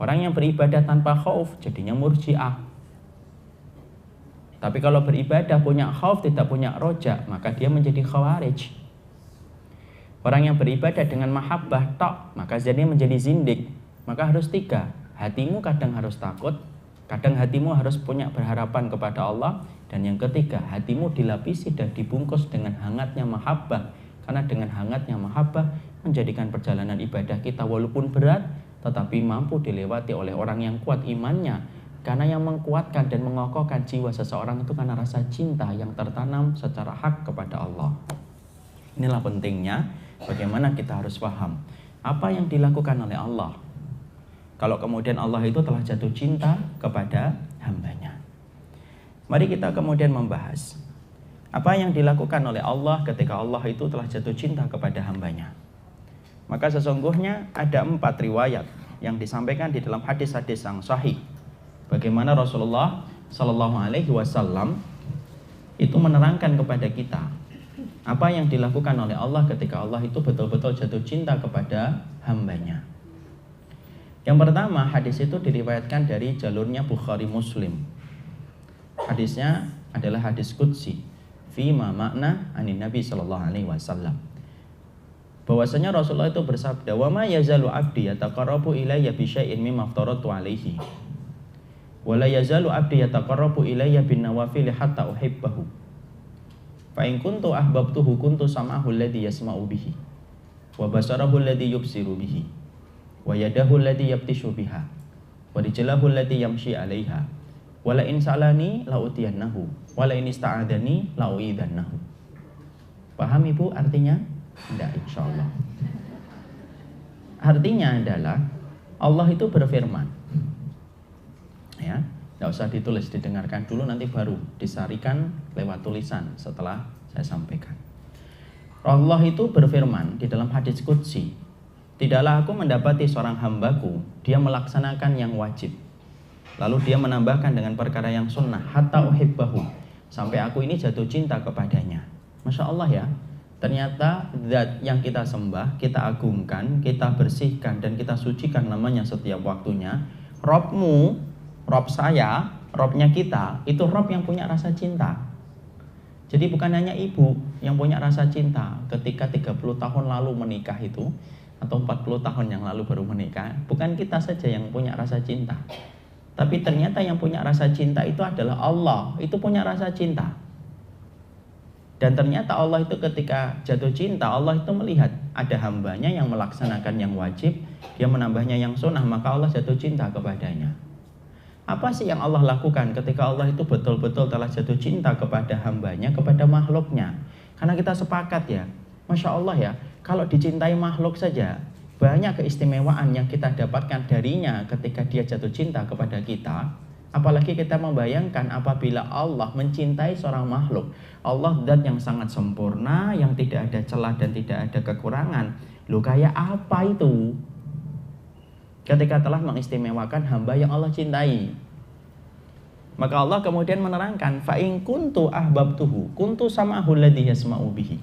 Orang yang beribadah tanpa khauf jadinya murji'ah. Tapi kalau beribadah punya khauf, tidak punya roja, maka dia menjadi khawarij. Orang yang beribadah dengan mahabbah tok, maka jadinya menjadi zindik. Maka harus 3, hatimu kadang harus takut, kadang hatimu harus punya berharapan kepada Allah, dan yang ketiga, hatimu dilapisi dan dibungkus dengan hangatnya mahabbah. Karena dengan hangatnya mahabbah menjadikan perjalanan ibadah kita walaupun berat, tetapi mampu dilewati oleh orang yang kuat imannya. Karena yang mengkuatkan dan mengokohkan jiwa seseorang itu karena rasa cinta yang tertanam secara hak kepada Allah. Inilah pentingnya bagaimana kita harus paham apa yang dilakukan oleh Allah kalau kemudian Allah itu telah jatuh cinta kepada hambanya. Mari kita kemudian membahas apa yang dilakukan oleh Allah ketika Allah itu telah jatuh cinta kepada hambanya. Maka sesungguhnya ada 4 riwayat yang disampaikan di dalam hadis-hadis yang sahih, bagaimana Rasulullah Shallallahu Alaihi Wasallam itu menerangkan kepada kita apa yang dilakukan oleh Allah ketika Allah itu betul-betul jatuh cinta kepada hambanya. Yang pertama, hadis itu diriwayatkan dari jalurnya Bukhari Muslim. Hadisnya adalah hadis qudsi, fima makna anin Nabi Sallallahu Alaihi Wasallam. bahwasanya Rasulullah itu bersabda, "Wa ma yazalu 'abdi yataqarrabu ilayya bi syai'in mimma aftaratu 'alaihi. Wa la yazalu 'abdi yataqarrabu ilayya bin nawafil hatta uhibbahu. Fa in kuntu ahbabtuhu kuntu sam'ahu alladhi yasma'u bihi, wa basarahu alladhi yubsiru bihi, wa yadahu alladhi yabtishu biha, wa rijlahu allati yamshi 'alaiha. Wa la in sa'alani la utiyannahu, wa la in ista'adani la u'idannahu." Paham Ibu artinya? Tidak, insya Allah. Artinya adalah Allah itu berfirman, ya, tidak usah ditulis, didengarkan dulu, nanti baru disarikan lewat tulisan setelah saya sampaikan. Allah itu berfirman di dalam hadis qudsi, "Tidaklah aku mendapati seorang hambaku, dia melaksanakan yang wajib, lalu dia menambahkan dengan perkara yang sunnah, hatta uhibbahu, sampai aku ini jatuh cinta kepadanya." Masya Allah ya. Ternyata zat yang kita sembah, kita agungkan, kita bersihkan, dan kita sucikan namanya setiap waktunya. Robmu, Rob saya, Robnya kita, itu Rob yang punya rasa cinta. Jadi bukan hanya ibu yang punya rasa cinta ketika 30 tahun lalu menikah itu, atau 40 tahun yang lalu baru menikah. Bukan kita saja yang punya rasa cinta, tapi ternyata yang punya rasa cinta itu adalah Allah. Itu punya rasa cinta. Dan ternyata Allah itu ketika jatuh cinta, Allah itu melihat ada hambanya yang melaksanakan yang wajib, dia menambahnya yang sunnah, maka Allah jatuh cinta kepadanya. Apa sih yang Allah lakukan ketika Allah itu betul-betul telah jatuh cinta kepada hambanya, kepada makhluknya? Karena kita sepakat ya, Masya Allah ya, kalau dicintai makhluk saja, banyak keistimewaan yang kita dapatkan darinya ketika dia jatuh cinta kepada kita. Apalagi kita membayangkan apabila Allah mencintai seorang makhluk. Allah zat yang sangat sempurna, yang tidak ada celah dan tidak ada kekurangan. Loh, kayak apa itu? Ketika telah mengistimewakan hamba yang Allah cintai. Maka Allah kemudian menerangkan, "Fa in kuntu ahbabtuhu kuntu sam'ahu alladhi yasma'u bihi."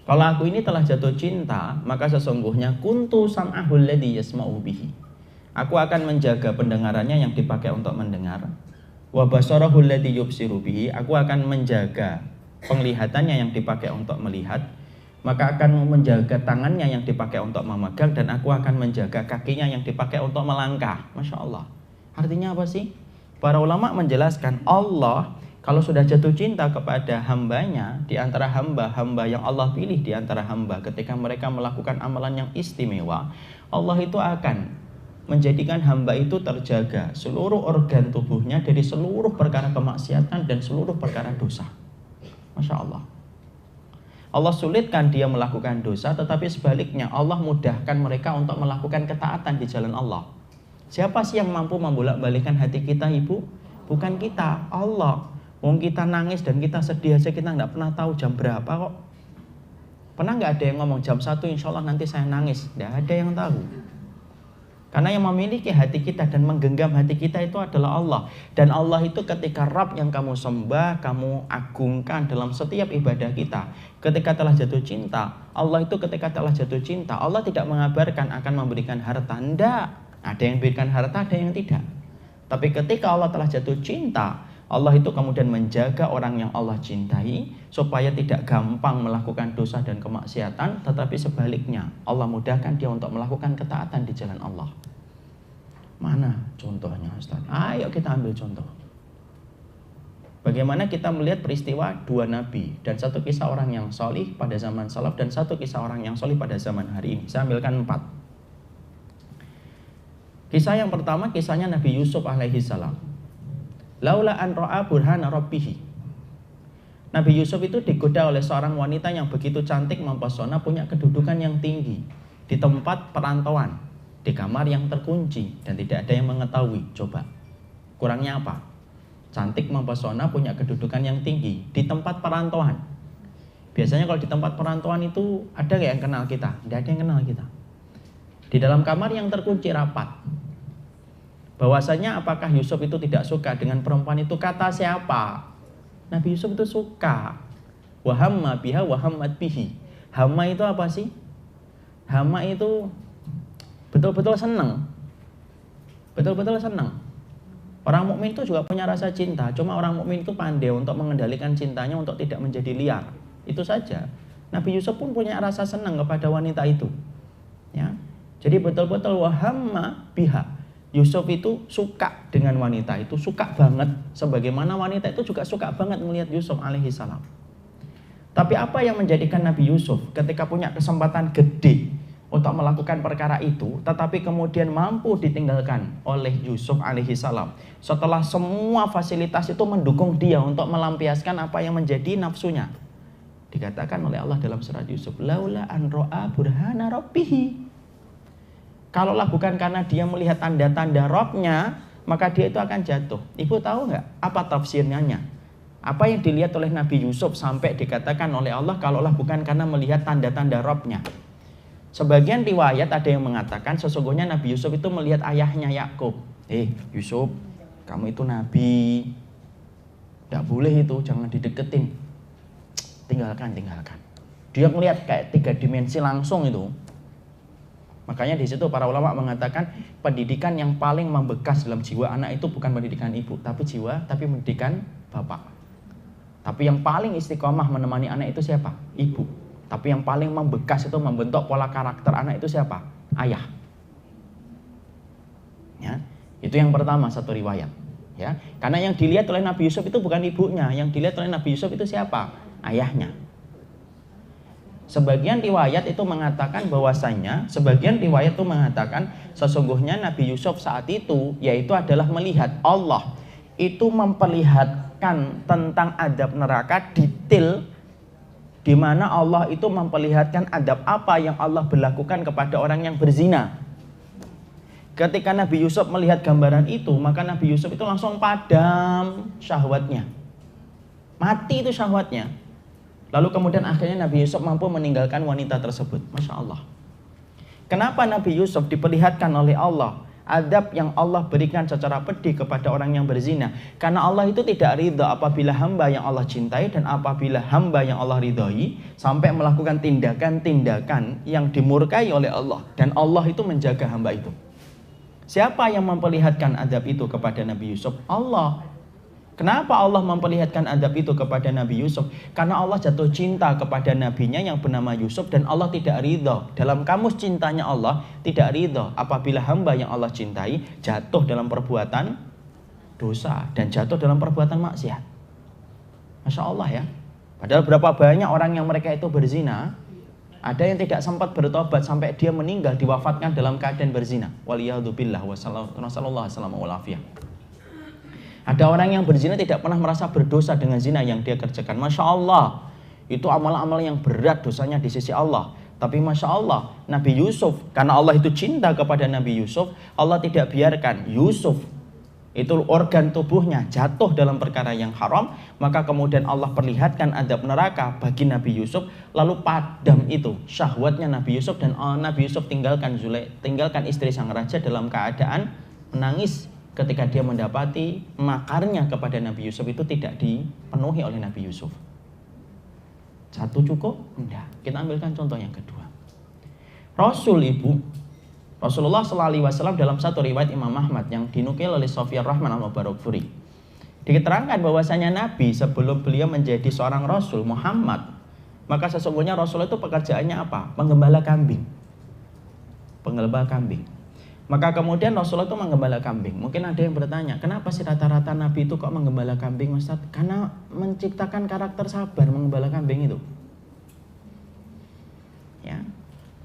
Kalau aku ini telah jatuh cinta, maka sesungguhnya kuntu sam'ahu alladhi yasma'u bihi. Aku akan menjaga pendengarannya yang dipakai untuk mendengar. Wa basarahu alladhi yubsiru bihi. Aku akan menjaga penglihatannya yang dipakai untuk melihat. Maka akan menjaga tangannya yang dipakai untuk memegang, dan aku akan menjaga kakinya yang dipakai untuk melangkah. Masya Allah. Artinya apa sih? Para ulama menjelaskan, Allah kalau sudah jatuh cinta kepada hambanya, di antara hamba-hamba yang Allah pilih di antara hamba, ketika mereka melakukan amalan yang istimewa, Allah itu akan menjadikan hamba itu terjaga seluruh organ tubuhnya dari seluruh perkara kemaksiatan dan seluruh perkara dosa. Masya Allah. Allah sulitkan dia melakukan dosa, tetapi sebaliknya Allah mudahkan mereka untuk melakukan ketaatan di jalan Allah. Siapa sih yang mampu membolak-balikkan hati kita, Ibu? Bukan kita, Allah. Wong kita nangis dan kita sedih aja, kita nggak pernah tahu jam berapa kok. Pernah nggak ada yang ngomong jam 1 insya Allah nanti saya nangis? Nggak ada yang tahu. Karena yang memiliki hati kita dan menggenggam hati kita itu adalah Allah. Dan Allah itu ketika Rabb yang kamu sembah, kamu agungkan dalam setiap ibadah kita. Ketika telah jatuh cinta, Allah itu ketika telah jatuh cinta, Allah tidak mengabarkan akan memberikan harta. Tidak. Ada yang memberikan harta, ada yang tidak. Tapi ketika Allah telah jatuh cinta, Allah itu kemudian menjaga orang yang Allah cintai supaya tidak gampang melakukan dosa dan kemaksiatan, tetapi sebaliknya Allah mudahkan dia untuk melakukan ketaatan di jalan Allah. Mana contohnya Ustaz? Ayo kita ambil contoh. Bagaimana kita melihat peristiwa dua nabi dan satu kisah orang yang solih pada zaman salaf dan satu kisah orang yang solih pada zaman hari ini. Saya ambilkan 4. Kisah yang pertama kisahnya Nabi Yusuf alaihi salam. Laula an ra'a burhana rabbih. Nabi Yusuf itu digoda oleh seorang wanita yang begitu cantik, mempesona, punya kedudukan yang tinggi di tempat perantauan, di kamar yang terkunci dan tidak ada yang mengetahui. Coba, kurangnya apa? Cantik, mempesona, punya kedudukan yang tinggi di tempat perantauan. Biasanya kalau di tempat perantauan itu ada nggak yang kenal kita? Tidak ada yang kenal kita. Di dalam kamar yang terkunci rapat. Bahwasanya apakah Yusuf itu tidak suka dengan perempuan itu? Kata siapa? Nabi Yusuf itu suka. Wahamma biha wahammat bihi. Hamma itu apa sih? Hamma itu betul-betul senang. Betul-betul senang. Orang mukmin itu juga punya rasa cinta. Cuma orang mukmin itu pandai untuk mengendalikan cintanya untuk tidak menjadi liar. Itu saja. Nabi Yusuf pun punya rasa senang kepada wanita itu. Ya. Jadi betul-betul wahamma biha. Yusuf itu suka dengan wanita itu, suka banget. Sebagaimana wanita itu juga suka banget melihat Yusuf alaihi salam. Tapi apa yang menjadikan Nabi Yusuf ketika punya kesempatan gede untuk melakukan perkara itu, tetapi kemudian mampu ditinggalkan oleh Yusuf alaihi salam setelah semua fasilitas itu mendukung dia untuk melampiaskan apa yang menjadi nafsunya. Dikatakan oleh Allah dalam surat Yusuf, laula an ra'a burhana rabbih. Kalaulah bukan karena dia melihat tanda-tanda Rabb-nya, maka dia itu akan jatuh. Ibu tahu nggak apa tafsirnya? Apa yang dilihat oleh Nabi Yusuf sampai dikatakan oleh Allah kalaulah bukan karena melihat tanda-tanda Rabb-nya? Sebagian riwayat ada yang mengatakan sesungguhnya Nabi Yusuf itu melihat ayahnya Yakub. Yusuf, kamu itu nabi, tidak boleh itu, jangan dideketin. Tinggalkan. Dia melihat kayak 3 dimensi langsung itu. Makanya di situ para ulama mengatakan pendidikan yang paling membekas dalam jiwa anak itu bukan pendidikan ibu, tapi pendidikan bapak. Tapi yang paling istiqomah menemani anak itu siapa? Ibu. Tapi yang paling membekas itu membentuk pola karakter anak itu siapa? Ayah. Ya, itu yang pertama satu riwayat. Ya, karena yang dilihat oleh Nabi Yusuf itu bukan ibunya, yang dilihat oleh Nabi Yusuf itu siapa? Ayahnya. Sebagian riwayat itu mengatakan sesungguhnya Nabi Yusuf saat itu yaitu adalah melihat Allah itu memperlihatkan tentang adab neraka detail, di mana Allah itu memperlihatkan adab apa yang Allah berlakukan kepada orang yang berzina. Ketika Nabi Yusuf melihat gambaran itu, maka Nabi Yusuf itu langsung padam syahwatnya. Mati itu syahwatnya. Lalu kemudian akhirnya Nabi Yusuf mampu meninggalkan wanita tersebut. Masya Allah. Kenapa Nabi Yusuf diperlihatkan oleh Allah adab yang Allah berikan secara pedih kepada orang yang berzina? Karena Allah itu tidak ridha apabila hamba yang Allah cintai dan apabila hamba yang Allah ridhoi sampai melakukan tindakan-tindakan yang dimurkai oleh Allah. Dan Allah itu menjaga hamba itu. Siapa yang memperlihatkan adab itu kepada Nabi Yusuf? Allah. Kenapa Allah memperlihatkan adab itu kepada Nabi Yusuf? Karena Allah jatuh cinta kepada nabinya yang bernama Yusuf dan Allah tidak ridha. Dalam kamus cintanya Allah tidak ridha apabila hamba yang Allah cintai jatuh dalam perbuatan dosa dan jatuh dalam perbuatan maksiat. Masya Allah ya. Padahal berapa banyak orang yang mereka itu berzina, ada yang tidak sempat bertobat sampai dia meninggal diwafatkan dalam keadaan berzina. Waliyadzubillah wasallallahu alaihi wasallam. Ada orang yang berzina tidak pernah merasa berdosa dengan zina yang dia kerjakan. Masya Allah, itu amal-amal yang berat dosanya di sisi Allah. Tapi Masya Allah, Nabi Yusuf, karena Allah itu cinta kepada Nabi Yusuf, Allah tidak biarkan Yusuf, itu organ tubuhnya jatuh dalam perkara yang haram. Maka kemudian Allah perlihatkan adab neraka bagi Nabi Yusuf. Lalu padam itu syahwatnya Nabi Yusuf. Dan Nabi Yusuf tinggalkan istri sang raja dalam keadaan menangis ketika dia mendapati makarnya kepada Nabi Yusuf itu tidak dipenuhi oleh Nabi Yusuf. Satu cukup? Enggak. Kita ambilkan contoh yang kedua. Rasulullah SAW dalam satu riwayat Imam Ahmad yang dinukil oleh Sofiyar Rahman al-Mubarakfuri, diterangkan bahwasanya Nabi sebelum beliau menjadi seorang Rasul Muhammad, maka sesungguhnya Rasul itu pekerjaannya apa? Penggembala kambing. Maka kemudian Rasulullah itu menggembala kambing. Mungkin ada yang bertanya, kenapa sih rata-rata Nabi itu kok menggembala kambing, Ustaz? Karena menciptakan karakter sabar menggembala kambing itu. Ya,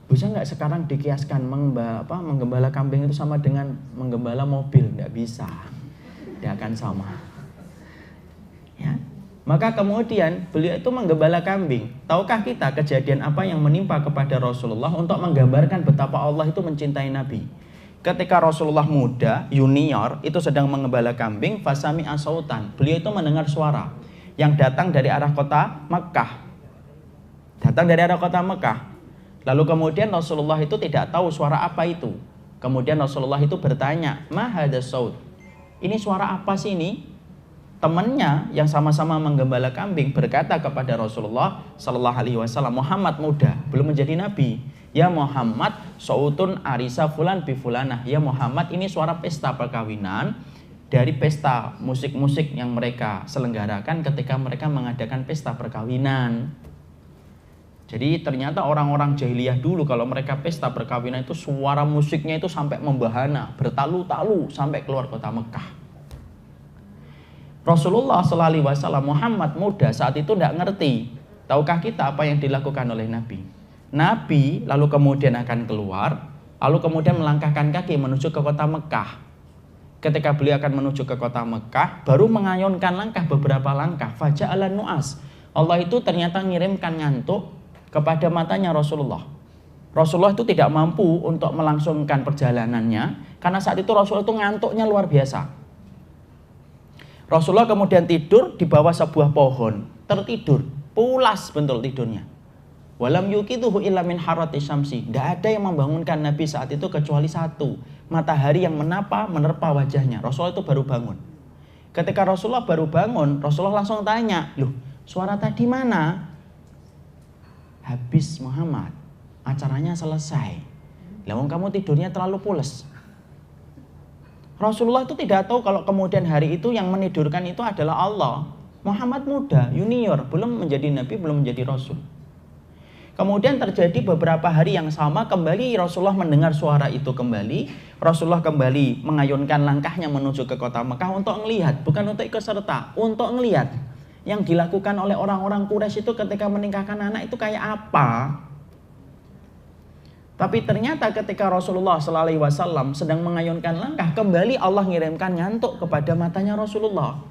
bisa nggak sekarang dikiaskan menggembala kambing itu sama dengan menggembala mobil? Nggak bisa, tidak akan sama. Ya, maka kemudian beliau itu menggembala kambing. Tahukah kita kejadian apa yang menimpa kepada Rasulullah untuk menggambarkan betapa Allah itu mencintai Nabi? Ketika Rasulullah muda, junior, itu sedang menggembala kambing, fasami asautan. Beliau itu mendengar suara yang datang dari arah kota Mekah. Lalu kemudian Rasulullah itu tidak tahu suara apa itu. Kemudian Rasulullah itu bertanya, ma hadza saut? Ini suara apa sih ini? Temannya yang sama-sama menggembala kambing berkata kepada Rasulullah sallallahu alaihi wasallam, Muhammad muda, belum menjadi nabi. Ya Muhammad, sautun arisa fulan bi fulanah. Ya Muhammad, ini suara pesta perkawinan dari pesta musik-musik yang mereka selenggarakan ketika mereka mengadakan pesta perkawinan. Jadi ternyata orang-orang jahiliyah dulu kalau mereka pesta perkawinan itu suara musiknya itu sampai membahana, bertalu-talu sampai keluar kota Mekah. Rasulullah SAW Muhammad muda saat itu tidak ngerti. Tahukah kita apa yang dilakukan oleh Nabi? Nabi lalu kemudian akan keluar, lalu kemudian melangkahkan kaki menuju ke kota Mekah. Ketika beliau akan menuju ke kota Mekah, baru mengayunkan langkah beberapa langkah. Faja'ala nu'as. Allah itu ternyata ngirimkan ngantuk kepada matanya Rasulullah. Rasulullah itu tidak mampu untuk melangsungkan perjalanannya karena saat itu Rasulullah itu ngantuknya luar biasa. Rasulullah kemudian tidur di bawah sebuah pohon, tertidur, pulas betul tidurnya. Walam yuqidhuhu illa min harati syamsi. Tidak ada yang membangunkan Nabi saat itu kecuali satu, matahari yang menerpa wajahnya. Rasulullah itu baru bangun. Ketika Rasulullah baru bangun, Rasulullah langsung tanya, "Loh, suara tadi mana?" "Habis Muhammad, acaranya selesai. Lawang kamu tidurnya terlalu pules." Rasulullah itu tidak tahu kalau kemudian hari itu yang menidurkan itu adalah Allah. Muhammad muda, junior, belum menjadi Nabi, belum menjadi Rasul. Kemudian terjadi beberapa hari yang sama, kembali Rasulullah mendengar suara itu kembali. Rasulullah kembali mengayunkan langkahnya menuju ke kota Mekah untuk melihat, bukan untuk ikut serta, untuk melihat yang dilakukan oleh orang-orang Quraisy itu ketika menikahkan anak itu kayak apa. Tapi ternyata ketika Rasulullah SAW sedang mengayunkan langkah, kembali Allah ngirimkan ngantuk kepada matanya Rasulullah.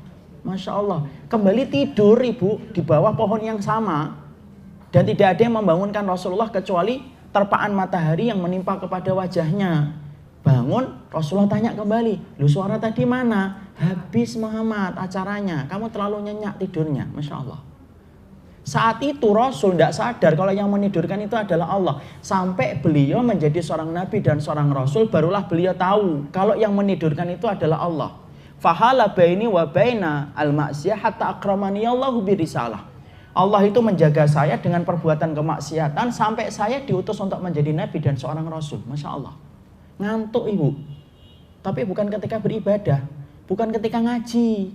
Masya Allah, kembali tidur ibu di bawah pohon yang sama. Dan tidak ada yang membangunkan Rasulullah kecuali terpaan matahari yang menimpa kepada wajahnya. Bangun, Rasulullah tanya kembali, "Lu suara tadi mana?" "Habis Muhammad acaranya, kamu terlalu nyenyak tidurnya." Masya Allah. Saat itu Rasul tidak sadar kalau yang menidurkan itu adalah Allah. Sampai beliau menjadi seorang Nabi dan seorang Rasul, barulah beliau tahu kalau yang menidurkan itu adalah Allah. Fahala baini wa baina al-ma'siyah hatta akramani Allahu birisalah. Allah itu menjaga saya dengan perbuatan kemaksiatan sampai saya diutus untuk menjadi Nabi dan seorang Rasul. Masya Allah. Ngantuk ibu. Tapi bukan ketika beribadah. Bukan ketika ngaji.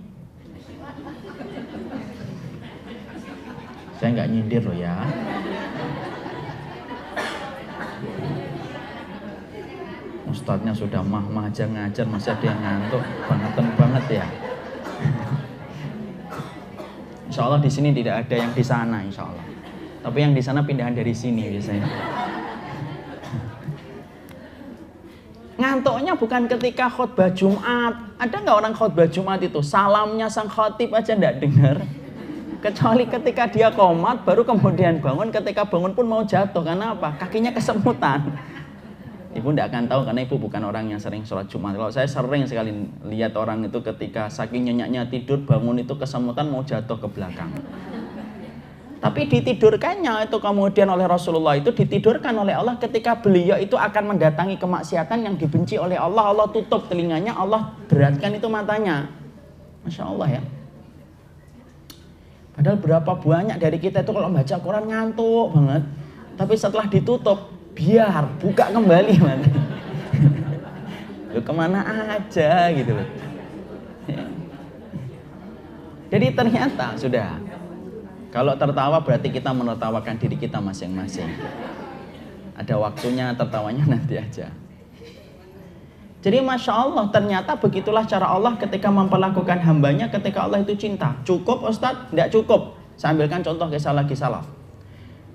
Saya nggak nyindir loh ya. Ustadznya sudah mah aja ngajar, masih ada yang ngantuk. Banget ya. Insya Allah di sini tidak ada yang di sana, insya Allah. Tapi yang di sana pindahan dari sini biasanya. Ngantuknya bukan ketika khutbah Jumat. Ada nggak orang khutbah Jumat itu salamnya sang khatib aja nggak dengar? Kecuali ketika dia qomat, baru kemudian bangun. Ketika bangun pun mau jatuh, karena apa? Kakinya kesemutan. Ibu tidak akan tahu karena ibu bukan orang yang sering sholat Jumat. Kalau saya sering sekali lihat orang itu ketika saking nyenyaknya tidur, bangun itu kesemutan mau jatuh ke belakang. Tapi ditidurkannya itu kemudian oleh Rasulullah, itu ditidurkan oleh Allah ketika beliau itu akan mendatangi kemaksiatan yang dibenci oleh Allah. Allah tutup telinganya, Allah beratkan itu matanya. Masya Allah ya. Padahal berapa banyak dari kita itu kalau baca Quran ngantuk banget. Tapi setelah ditutup, biar buka kembali mati. Lu kemana aja gitu loh. Jadi ternyata sudah, kalau tertawa berarti kita menertawakan diri kita masing-masing. Ada waktunya tertawanya nanti aja. Jadi Masya Allah, ternyata begitulah cara Allah ketika memperlakukan hambanya ketika Allah itu cinta. Cukup Ustadz? Tidak cukup. Saya ambilkan contoh kisah lagi salaf.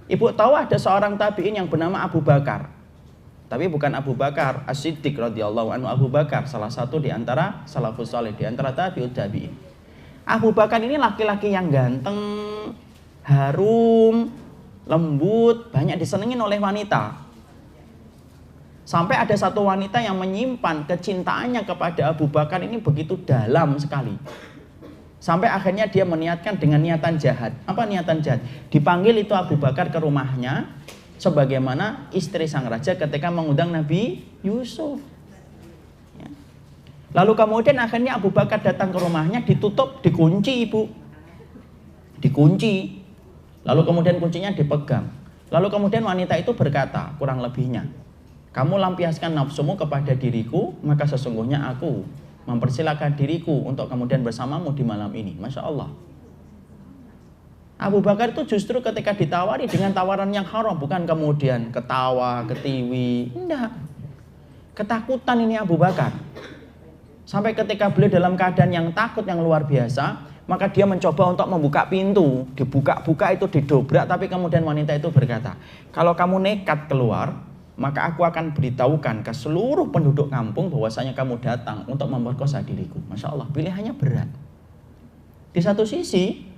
Ibu tahu ada seorang tabi'in yang bernama Abu Bakar. Tapi bukan Abu Bakar As-Siddiq radhiyallahu anhu. Abu Bakar salah satu di antara salafus saleh, di antara tabi'ut tabi'in. Abu Bakar ini laki-laki yang ganteng, harum, lembut, banyak disenengin oleh wanita. Sampai ada satu wanita yang menyimpan kecintaannya kepada Abu Bakar ini begitu dalam sekali. Sampai akhirnya dia meniatkan dengan niatan jahat. Apa niatan jahat? Dipanggil itu Abu Bakar ke rumahnya sebagaimana istri sang raja ketika mengundang Nabi Yusuf. Ya. Lalu kemudian akhirnya Abu Bakar datang ke rumahnya, ditutup, dikunci ibu. Dikunci. Lalu kemudian kuncinya dipegang. Lalu kemudian wanita itu berkata, kurang lebihnya, "Kamu lampiaskan nafsumu kepada diriku, maka sesungguhnya aku mempersilakan diriku untuk kemudian bersamamu di malam ini." Masya Allah. Abu Bakar itu justru ketika ditawari dengan tawaran yang haram, bukan kemudian ketawa, ketiwi, enggak. Ketakutan ini Abu Bakar. Sampai ketika beliau dalam keadaan yang takut yang luar biasa, maka dia mencoba untuk membuka pintu, dibuka-buka itu didobrak, tapi kemudian wanita itu berkata, kalau kamu nekat keluar, maka aku akan beritahukan ke seluruh penduduk kampung bahwasanya kamu datang untuk memperkosa diriku. Masya Allah, pilihannya berat. Di satu sisi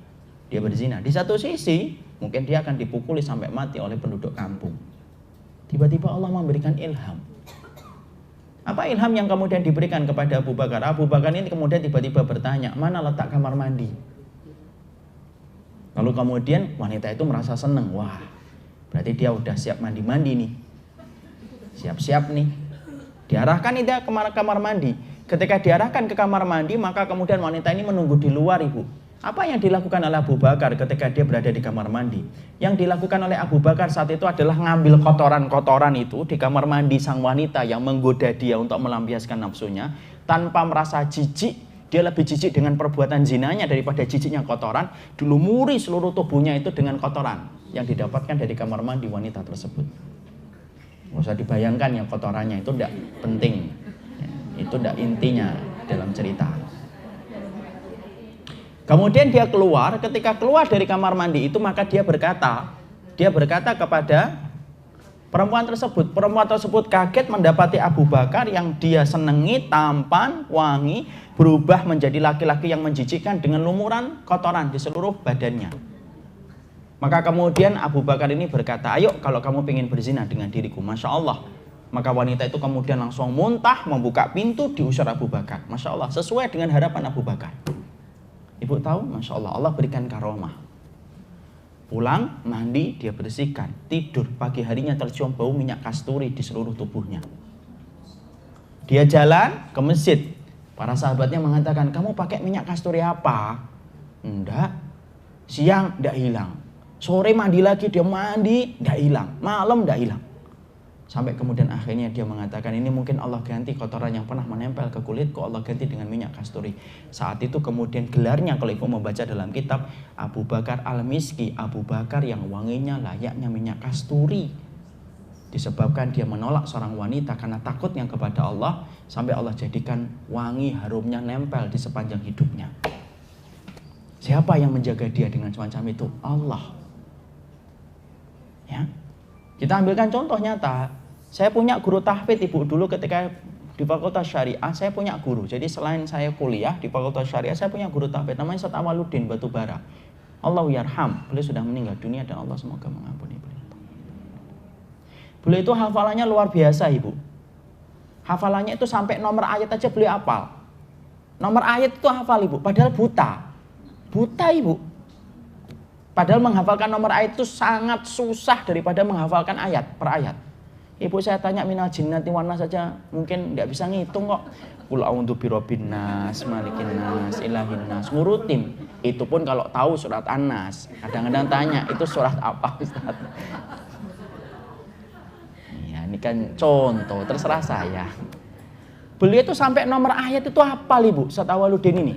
dia berzina, di satu sisi mungkin dia akan dipukuli sampai mati oleh penduduk kampung. Tiba-tiba Allah memberikan ilham. Apa ilham yang kemudian diberikan kepada Abu Bakar? Abu Bakar ini kemudian tiba-tiba bertanya, mana letak kamar mandi? Lalu kemudian wanita itu merasa senang. Wah, berarti dia udah siap mandi-mandi nih. Siap-siap nih. Diarahkan dia ke kamar mandi. Ketika diarahkan ke kamar mandi, maka kemudian wanita ini menunggu di luar, Ibu. Apa yang dilakukan oleh Abu Bakar ketika dia berada di kamar mandi? Yang dilakukan oleh Abu Bakar saat itu adalah ngambil kotoran-kotoran itu di kamar mandi sang wanita yang menggoda dia untuk melampiaskan nafsunya. Tanpa merasa jijik, dia lebih jijik dengan perbuatan zinanya daripada jijiknya kotoran. Dilumuri seluruh tubuhnya itu dengan kotoran yang didapatkan dari kamar mandi wanita tersebut. Nggak usah dibayangkan yang kotorannya itu tidak penting, itu tidak intinya dalam cerita. Kemudian dia keluar, ketika keluar dari kamar mandi itu maka dia berkata kepada perempuan tersebut. Perempuan tersebut kaget mendapati Abu Bakar yang dia senangi, tampan, wangi, berubah menjadi laki-laki yang menjijikkan dengan lumuran kotoran di seluruh badannya. Maka kemudian Abu Bakar ini berkata, ayo kalau kamu ingin berzina dengan diriku. Masya Allah. Maka wanita itu kemudian langsung muntah, membuka pintu, diusir Abu Bakar. Masya Allah, sesuai dengan harapan Abu Bakar. Ibu tahu, Masya Allah, Allah berikan karomah. Pulang, mandi, dia bersihkan. Tidur, pagi harinya tercium bau minyak kasturi di seluruh tubuhnya. Dia jalan ke masjid. Para sahabatnya mengatakan, kamu pakai minyak kasturi apa? Enggak. Siang, enggak hilang. Sore mandi lagi, dia mandi, enggak hilang. Malam, enggak hilang. Sampai kemudian akhirnya dia mengatakan, ini mungkin Allah ganti kotoran yang pernah menempel ke kulitku, Allah ganti dengan minyak kasturi. Saat itu kemudian gelarnya, kalau ibu membaca dalam kitab, Abu Bakar al-Miski, Abu Bakar yang wanginya layaknya minyak kasturi. Disebabkan dia menolak seorang wanita karena takutnya kepada Allah, sampai Allah jadikan wangi harumnya nempel di sepanjang hidupnya. Siapa yang menjaga dia dengan semacam itu? Allah. Ya. Kita ambilkan contoh nyata. Saya punya guru tahfidz, Ibu, dulu ketika di Fakultas Syariah, saya punya guru. Jadi selain saya kuliah di Fakultas Syariah, saya punya guru tahfidz namanya Ustaz Awaluddin Batubara. Allahu yarham. Beliau sudah meninggal dunia dan Allah semoga mengampuni beliau. Beliau itu hafalannya luar biasa, Ibu. Hafalannya itu sampai nomor ayat aja beliau hafal. Nomor ayat itu hafal, Ibu, padahal buta. Buta, Ibu. Padahal menghafalkan nomor ayat itu sangat susah daripada menghafalkan ayat per ayat. Ibu saya tanya minal jinnati wan nas saja mungkin nggak bisa ngitung kok. Qul a'udzu birabbin nas, malikin nas, ilahin nas, ngurutin. Itu pun kalau tahu surat An-Nas. Kadang-kadang tanya, itu surat apa, Ustaz? Ya, ini kan contoh, terserah saya. Beliau itu sampai nomor ayat itu hafal, Ibu, Ustaz Awaluddin ini.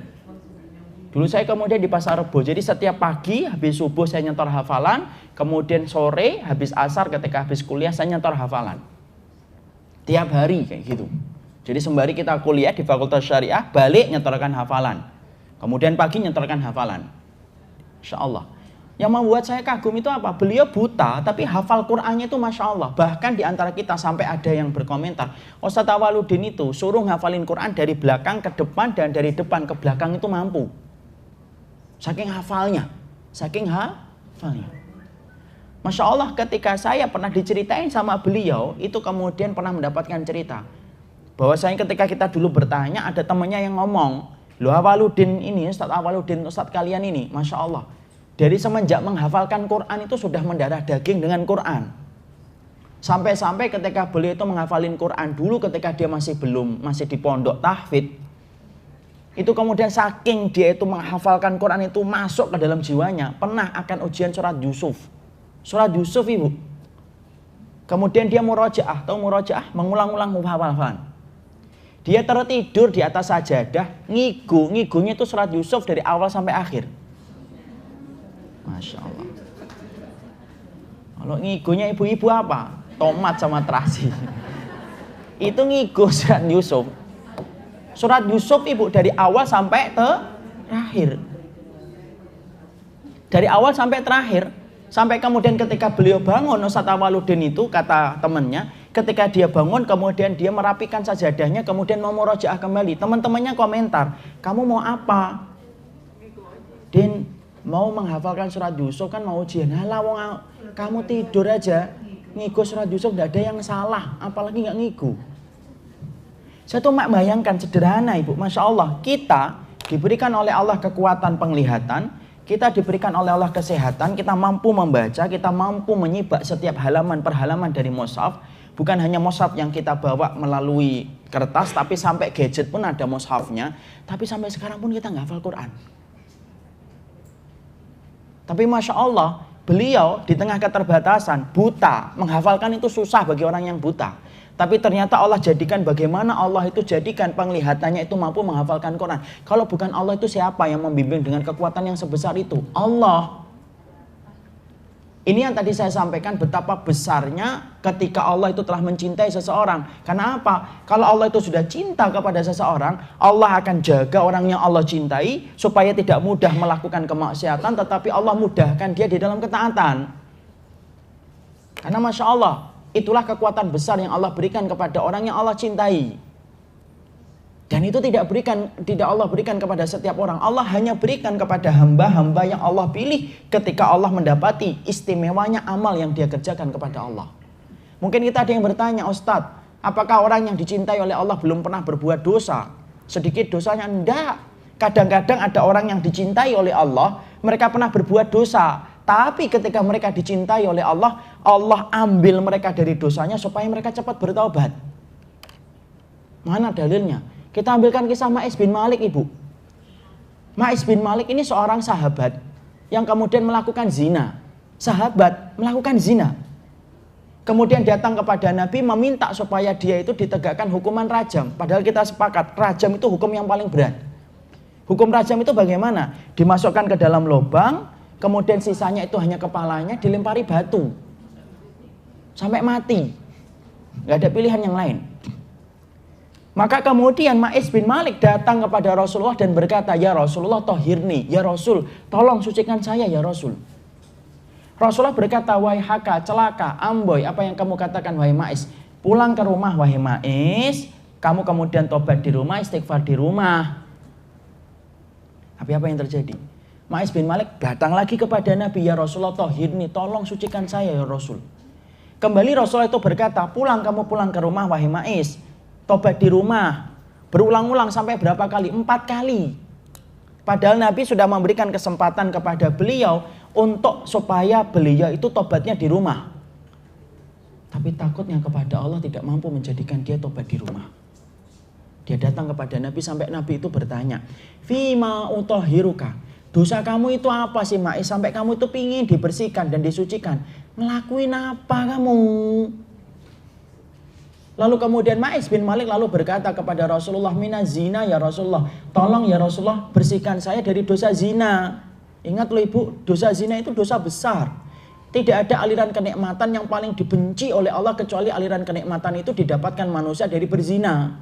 Dulu saya kemudian di Pasar Rebo, jadi setiap pagi habis subuh saya nyetor hafalan, kemudian sore habis asar ketika habis kuliah saya nyetor hafalan. Tiap hari kayak gitu. Jadi sembari kita kuliah di Fakultas Syariah, balik nyetorkan hafalan. Kemudian pagi nyetorkan hafalan. Insya Allah. Yang membuat saya kagum itu apa? Beliau buta tapi hafal Qur'annya itu Masya Allah. Bahkan di antara kita sampai ada yang berkomentar, Ustaz Awaluddin itu suruh ngafalin Qur'an dari belakang ke depan dan dari depan ke belakang itu mampu. Saking hafalnya. Masya Allah, ketika saya pernah diceritain sama beliau, itu kemudian pernah mendapatkan cerita. Bahwasanya ketika kita dulu bertanya, ada temannya yang ngomong, loh Awaluddin ini, Ustaz Awaluddin, Ustaz kalian ini, Masya Allah. Dari semenjak menghafalkan Quran itu sudah mendarah daging dengan Quran. Sampai-sampai ketika beliau itu menghafalin Quran dulu ketika dia masih di pondok tahfidz. Itu kemudian saking dia itu menghafalkan Quran itu masuk ke dalam jiwanya, pernah akan ujian surat Yusuf. Surat Yusuf, Ibu. Kemudian dia murojaah, tahu murojaah? Mengulang-ulang hafalan. Dia tertidur di atas sajadah, ngigunya itu surat Yusuf dari awal sampai akhir. Masya Allah. Kalau ngigunya ibu-ibu apa? Tomat sama terasi. Itu ngigo surat Yusuf. Surat Yusuf ibu dari awal sampai terakhir. Dari awal sampai terakhir. Sampai kemudian ketika beliau bangun, Ustadz Awaludin itu kata temannya, ketika dia bangun kemudian dia merapikan sajadahnya, kemudian mau murojaah kembali. Teman-temannya komentar, kamu mau apa? Din, mau menghafalkan surat Yusuf kan mau ujian. Halah wong kamu tidur aja, ngigo surat Yusuf tidak ada yang salah, apalagi nggak ngigo. Saya tuh bayangkan sederhana ibu, Masya Allah, kita diberikan oleh Allah kekuatan penglihatan, kita diberikan oleh Allah kesehatan, kita mampu membaca, kita mampu menyibak setiap halaman per halaman dari mushaf. Bukan hanya mushaf yang kita bawa melalui kertas, tapi sampai gadget pun ada mushafnya. Tapi sampai sekarang pun kita nggak hafal Quran. Tapi Masya Allah, beliau di tengah keterbatasan, buta, menghafalkan itu susah bagi orang yang buta. Tapi ternyata Allah jadikan bagaimana Allah itu jadikan penglihatannya itu mampu menghafalkan Quran. Kalau bukan Allah itu siapa yang membimbing dengan kekuatan yang sebesar itu? Allah. Ini yang tadi saya sampaikan betapa besarnya ketika Allah itu telah mencintai seseorang. Karena apa? Kalau Allah itu sudah cinta kepada seseorang, Allah akan jaga orang yang Allah cintai supaya tidak mudah melakukan kemaksiatan, tetapi Allah mudahkan dia di dalam ketaatan. Karena Masya Allah, itulah kekuatan besar yang Allah berikan kepada orang yang Allah cintai. Dan itu tidak Allah berikan kepada setiap orang. Allah hanya berikan kepada hamba-hamba yang Allah pilih ketika Allah mendapati istimewanya amal yang dia kerjakan kepada Allah. Mungkin kita ada yang bertanya, Ustadz, apakah orang yang dicintai oleh Allah belum pernah berbuat dosa? Sedikit dosanya? Enggak. Kadang-kadang ada orang yang dicintai oleh Allah, mereka pernah berbuat dosa. Tapi ketika mereka dicintai oleh Allah, Allah ambil mereka dari dosanya supaya mereka cepat bertobat. Mana dalilnya? Kita ambilkan kisah Ma'is bin Malik ibu. Ma'is bin Malik ini seorang sahabat yang kemudian melakukan zina. Sahabat melakukan zina. Kemudian datang kepada Nabi meminta supaya dia itu ditegakkan hukuman rajam. Padahal kita sepakat, rajam itu hukum yang paling berat. Hukum rajam itu bagaimana? Dimasukkan ke dalam lubang, kemudian sisanya itu hanya kepalanya dilempari batu. Sampai mati. Gak ada pilihan yang lain. Maka kemudian Ma'is bin Malik datang kepada Rasulullah dan berkata, ya Rasulullah tohirni, ya Rasul, tolong sucikan saya ya Rasul. Rasulullah berkata, wahai haka, celaka, amboy, apa yang kamu katakan wahai Ma'is? Pulang ke rumah wahai Ma'is, kamu kemudian tobat di rumah, istighfar di rumah. Tapi apa yang terjadi? Ma'is bin Malik datang lagi kepada Nabi, ya Rasulullah tohirni, tolong sucikan saya ya Rasul. Kembali Rasulullah itu berkata, kamu pulang ke rumah wahai Ma'is. Tobat di rumah, berulang-ulang sampai berapa kali? 4 kali. Padahal Nabi sudah memberikan kesempatan kepada beliau untuk supaya beliau itu tobatnya di rumah. Tapi takutnya kepada Allah tidak mampu menjadikan dia tobat di rumah. Dia datang kepada Nabi sampai Nabi itu bertanya, Fima utohiruka, dosa kamu itu apa sih Ma'is sampai kamu itu pingin dibersihkan dan disucikan? Ngelakuin apa kamu? Lalu kemudian Ma'is bin Malik lalu berkata kepada Rasulullah, mina zina ya Rasulullah, tolong ya Rasulullah bersihkan saya dari dosa zina. Ingat loh ibu, dosa zina itu dosa besar. Tidak ada aliran kenikmatan yang paling dibenci oleh Allah kecuali aliran kenikmatan itu didapatkan manusia dari berzina.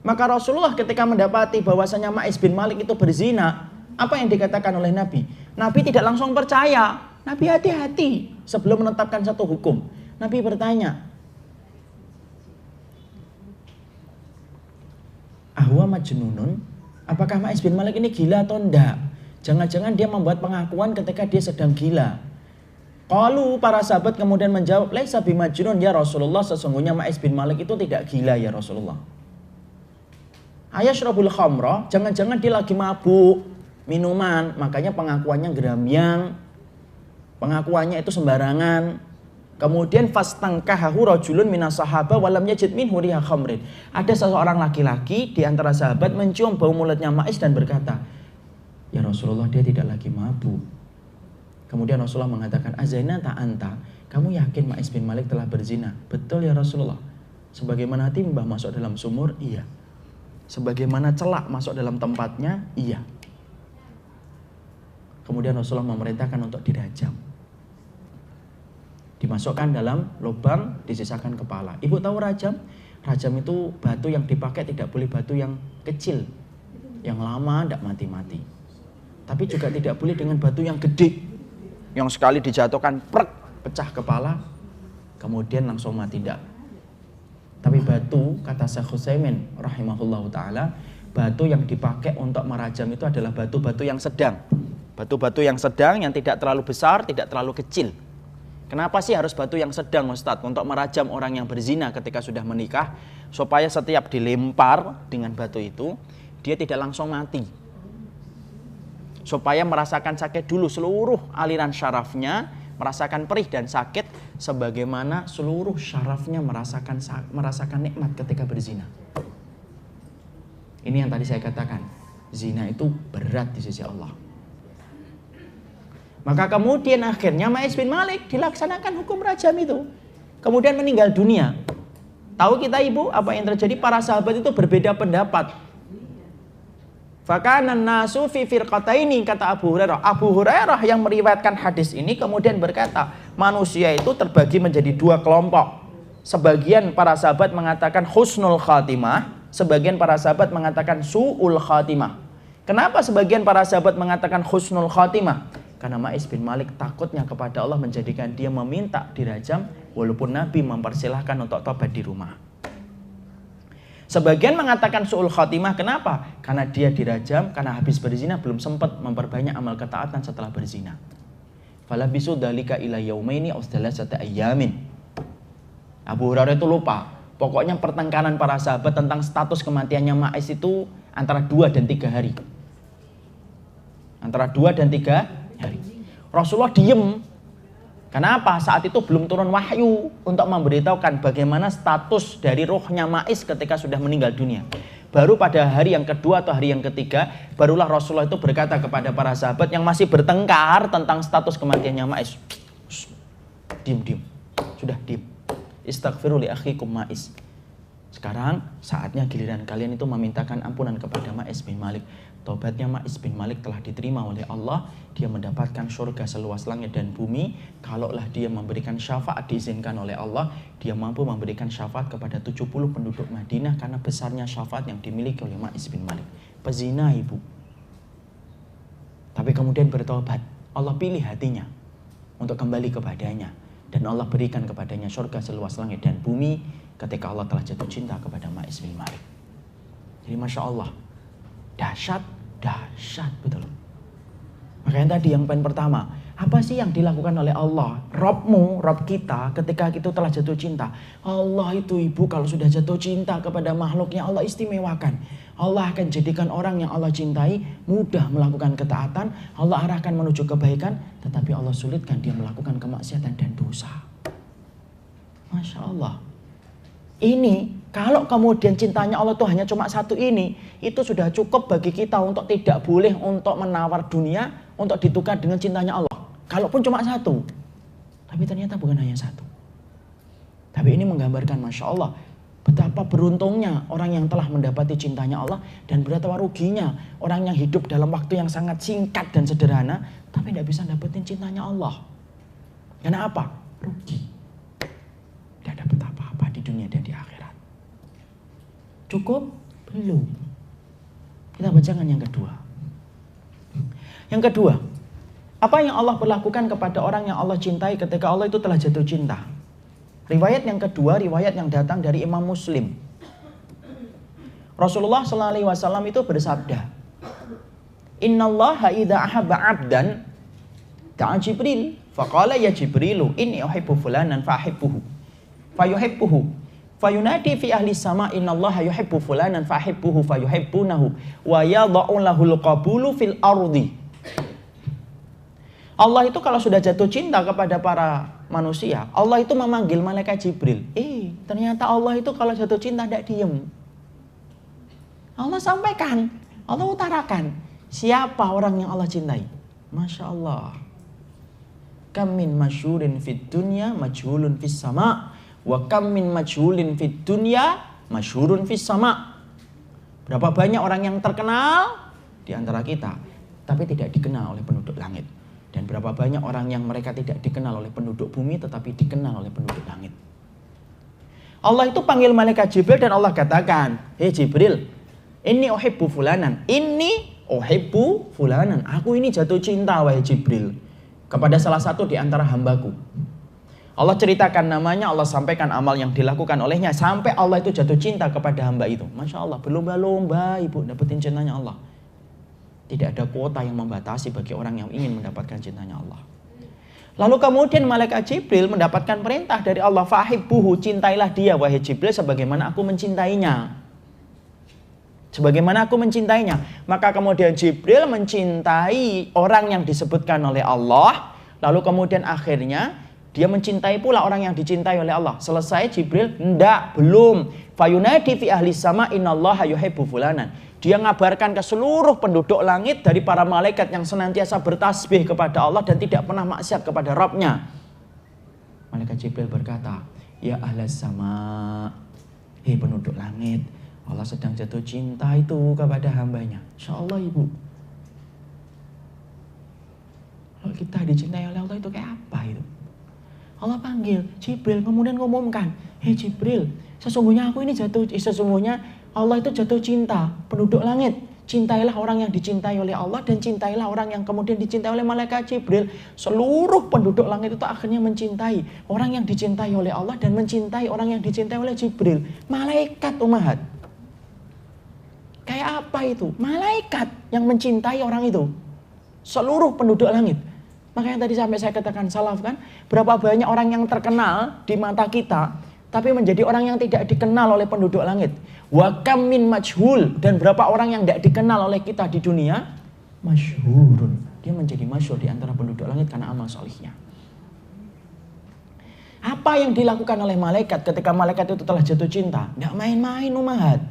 Maka Rasulullah ketika mendapati bahwasanya Ma'is bin Malik itu berzina, apa yang dikatakan oleh Nabi? Nabi tidak langsung percaya. Nabi hati-hati sebelum menetapkan satu hukum. Nabi bertanya, Ahwa majnunun, apakah Ma'is bin Malik ini gila atau enggak? Jangan-jangan dia membuat pengakuan ketika dia sedang gila. Qalu, para sahabat kemudian menjawab, laisa bimajnun ya Rasulullah, sesungguhnya Ma'is bin Malik itu tidak gila ya Rasulullah. Ayashrabul khamra, jangan-jangan dia lagi mabuk minuman, makanya pengakuannya gerambyang, pengakuannya itu sembarangan. Kemudian fastangkahahu rajulun minas sahaba walam yajid minhu riha khamrin. Ada seseorang laki-laki di antara sahabat mencium bau mulutnya Ma'is dan berkata, ya Rasulullah dia tidak lagi mabuk. Kemudian Rasulullah mengatakan, azina ta'anta, kamu yakin Ma'is bin Malik telah berzina? Betul ya Rasulullah. Sebagaimana timbah masuk dalam sumur, iya. Sebagaimana celak masuk dalam tempatnya, iya. Kemudian Rasulullah memerintahkan untuk dirajam. Dimasukkan dalam lubang, disisakan kepala. Ibu tahu rajam? Rajam itu batu yang dipakai tidak boleh batu yang kecil, yang lama tidak mati-mati. Tapi juga tidak boleh dengan batu yang gede, yang sekali dijatuhkan, pecah kepala, kemudian langsung mati, tidak. Tapi batu, kata Syekh Utsaimin rahimahullahu ta'ala, batu yang dipakai untuk merajam itu adalah batu-batu yang sedang. Batu-batu yang sedang, yang tidak terlalu besar, tidak terlalu kecil. Kenapa sih harus batu yang sedang, Ustadz? Untuk merajam orang yang berzina ketika sudah menikah, supaya setiap dilempar dengan batu itu, dia tidak langsung mati. Supaya merasakan sakit dulu seluruh aliran syarafnya, merasakan perih dan sakit, sebagaimana seluruh syarafnya merasakan nikmat ketika berzina. Ini yang tadi saya katakan, zina itu berat di sisi Allah. Maka kemudian akhirnya Ma'is bin Malik dilaksanakan hukum rajam itu. Kemudian meninggal dunia. Tahu kita ibu apa yang terjadi? Para sahabat itu berbeda pendapat. Fakanan nasu fi firqataini, kata Abu Hurairah. Abu Hurairah yang meriwayatkan hadis ini kemudian berkata, manusia itu terbagi menjadi dua kelompok. Sebagian para sahabat mengatakan husnul khatimah, sebagian para sahabat mengatakan su'ul khatimah. Kenapa sebagian para sahabat mengatakan husnul khatimah? Karena Ma'is bin Malik takutnya kepada Allah menjadikan dia meminta dirajam, walaupun Nabi mempersilahkan untuk tobat di rumah. Sebagian mengatakan su'ul khatimah, kenapa? Karena dia dirajam, karena habis berzina belum sempat memperbanyak amal ketaatan setelah berzina. Falabisu dalika ila yaumaini aw thalathata ayyamin. Abu Hurairah itu lupa. Pokoknya pertengkaran para sahabat tentang status kematiannya Ma'is itu antara 2 dan 3 hari. Antara 2 dan 3 hari. Rasulullah diem. Kenapa? Saat itu belum turun wahyu untuk memberitahukan bagaimana status dari rohnya Ma'is ketika sudah meninggal dunia. Baru pada hari yang kedua atau hari yang ketiga, barulah Rasulullah itu berkata kepada para sahabat yang masih bertengkar tentang status kematiannya Ma'is. Diam. Sudah diam. Istaghfiru li akhikum Ma'is. Sekarang saatnya giliran kalian itu memintakan ampunan kepada Ma'is bin Malik. Taubatnya Ma'is bin Malik telah diterima oleh Allah. Dia mendapatkan surga seluas langit dan bumi. Kalaulah dia memberikan syafaat diizinkan oleh Allah, dia mampu memberikan syafaat kepada 70 penduduk Madinah karena besarnya syafaat yang dimiliki oleh Ma'is bin Malik. Pezina ibu. Tapi kemudian bertobat. Allah pilih hatinya untuk kembali kepadanya. Dan Allah berikan kepadanya surga seluas langit dan bumi ketika Allah telah jatuh cinta kepada Ma'is bin Malik. Jadi Masya Allah, dahsyat betul. Makanya tadi yang poin pertama, apa sih yang dilakukan oleh Allah, Rabbmu, Rabb kita ketika itu telah jatuh cinta? Allah itu ibu kalau sudah jatuh cinta kepada makhluknya, Allah istimewakan. Allah akan jadikan orang yang Allah cintai mudah melakukan ketaatan, Allah arahkan menuju kebaikan, tetapi Allah sulitkan dia melakukan kemaksiatan dan dosa. Masya Allah. Ini kalau kemudian cintanya Allah itu hanya cuma satu ini, itu sudah cukup bagi kita untuk tidak boleh untuk menawar dunia untuk ditukar dengan cintanya Allah. Kalaupun cuma satu, tapi ternyata bukan hanya satu. Tapi ini menggambarkan Masya Allah, betapa beruntungnya orang yang telah mendapati cintanya Allah dan betapa ruginya orang yang hidup dalam waktu yang sangat singkat dan sederhana, tapi tidak bisa dapetin cintanya Allah. Karena apa? Rugi. Tidak dapat apa-apa di dunia dan di akhirat. Cukup? Belum. Kita bacakan yang kedua. Yang kedua, apa yang Allah perlakukan kepada orang yang Allah cintai ketika Allah itu telah jatuh cinta? Riwayat yang kedua, riwayat yang datang dari Imam Muslim. Rasulullah SAW itu bersabda, Innallaha idza ahabba 'abdan da'a Jibril, faqala ya Jibrilu inni uhibbu fulanan fa'ahibbuhu. Fayuhibbuhu fayunadi fi ahli sama innallaha yuhibbu fulanan fahibbuhu fayuhibbunahu wa yadha'u lahul qabulu fil ardi. Allah itu kalau sudah jatuh cinta kepada para manusia, Allah itu memanggil malaikat Jibril. Ternyata Allah itu kalau jatuh cinta tidak diem. Allah sampaikan, Allah utarakan siapa orang yang Allah cintai. Masya Allah. Kam min masyhurin fid dunya majhulun fis sama' wa kam min majhulin fid dunya masyhurun fis sama'. Berapa banyak orang yang terkenal di antara kita, tapi tidak dikenal oleh penduduk langit. Dan berapa banyak orang yang mereka tidak dikenal oleh penduduk bumi tetapi dikenal oleh penduduk langit. Allah itu panggil malaikat Jibril dan Allah katakan, "Hei Jibril, inni uhibbu fulanan." Inni uhibbu fulanan. Aku ini jatuh cinta wahai Jibril kepada salah satu di antara hambaku. Allah ceritakan namanya, Allah sampaikan amal yang dilakukan olehnya sampai Allah itu jatuh cinta kepada hamba itu. Masya Allah, berlomba-lomba ibu dapetin cintanya Allah. Tidak ada kuota yang membatasi bagi orang yang ingin mendapatkan cintanya Allah. Lalu kemudian malaikat Jibril mendapatkan perintah dari Allah, "Fahibbuhu," cintailah dia wahai Jibril sebagaimana aku mencintainya. Sebagaimana aku mencintainya. Maka kemudian Jibril mencintai orang yang disebutkan oleh Allah. Lalu kemudian akhirnya dia mencintai pula orang yang dicintai oleh Allah. Selesai Jibril, enggak, belum. Fayunadi fi ahli sama innallaha yuhibbu fulanan. Dia ngabarkan ke seluruh penduduk langit dari para malaikat yang senantiasa bertasbih kepada Allah dan tidak pernah maksiat kepada Rabb-Nya. Malaikat Jibril berkata, "Ya ahlas sama, hei penduduk langit, Allah sedang jatuh cinta itu kepada hambanya." Insya Allah ibu. Kalau kita dicintai oleh Allah itu kayak apa itu? Allah panggil Jibril, kemudian ngumumkan, "Hei Jibril, sesungguhnya Allah itu jatuh cinta penduduk langit. Cintailah orang yang dicintai oleh Allah dan cintailah orang yang kemudian dicintai oleh malaikat Jibril." Seluruh penduduk langit itu akhirnya mencintai orang yang dicintai oleh Allah dan mencintai orang yang dicintai oleh Jibril. Malaikat umahat. Kayak apa itu? Malaikat yang mencintai orang itu. Seluruh penduduk langit. Makanya tadi sampai saya katakan salaf kan, berapa banyak orang yang terkenal di mata kita, tapi menjadi orang yang tidak dikenal oleh penduduk langit. Wa kam min majhul, dan berapa orang yang tidak dikenal oleh kita di dunia, masyhurun. Dia menjadi masyhur di antara penduduk langit karena amal solihnya. Apa yang dilakukan oleh malaikat ketika malaikat itu telah jatuh cinta? Tidak main-main umahat.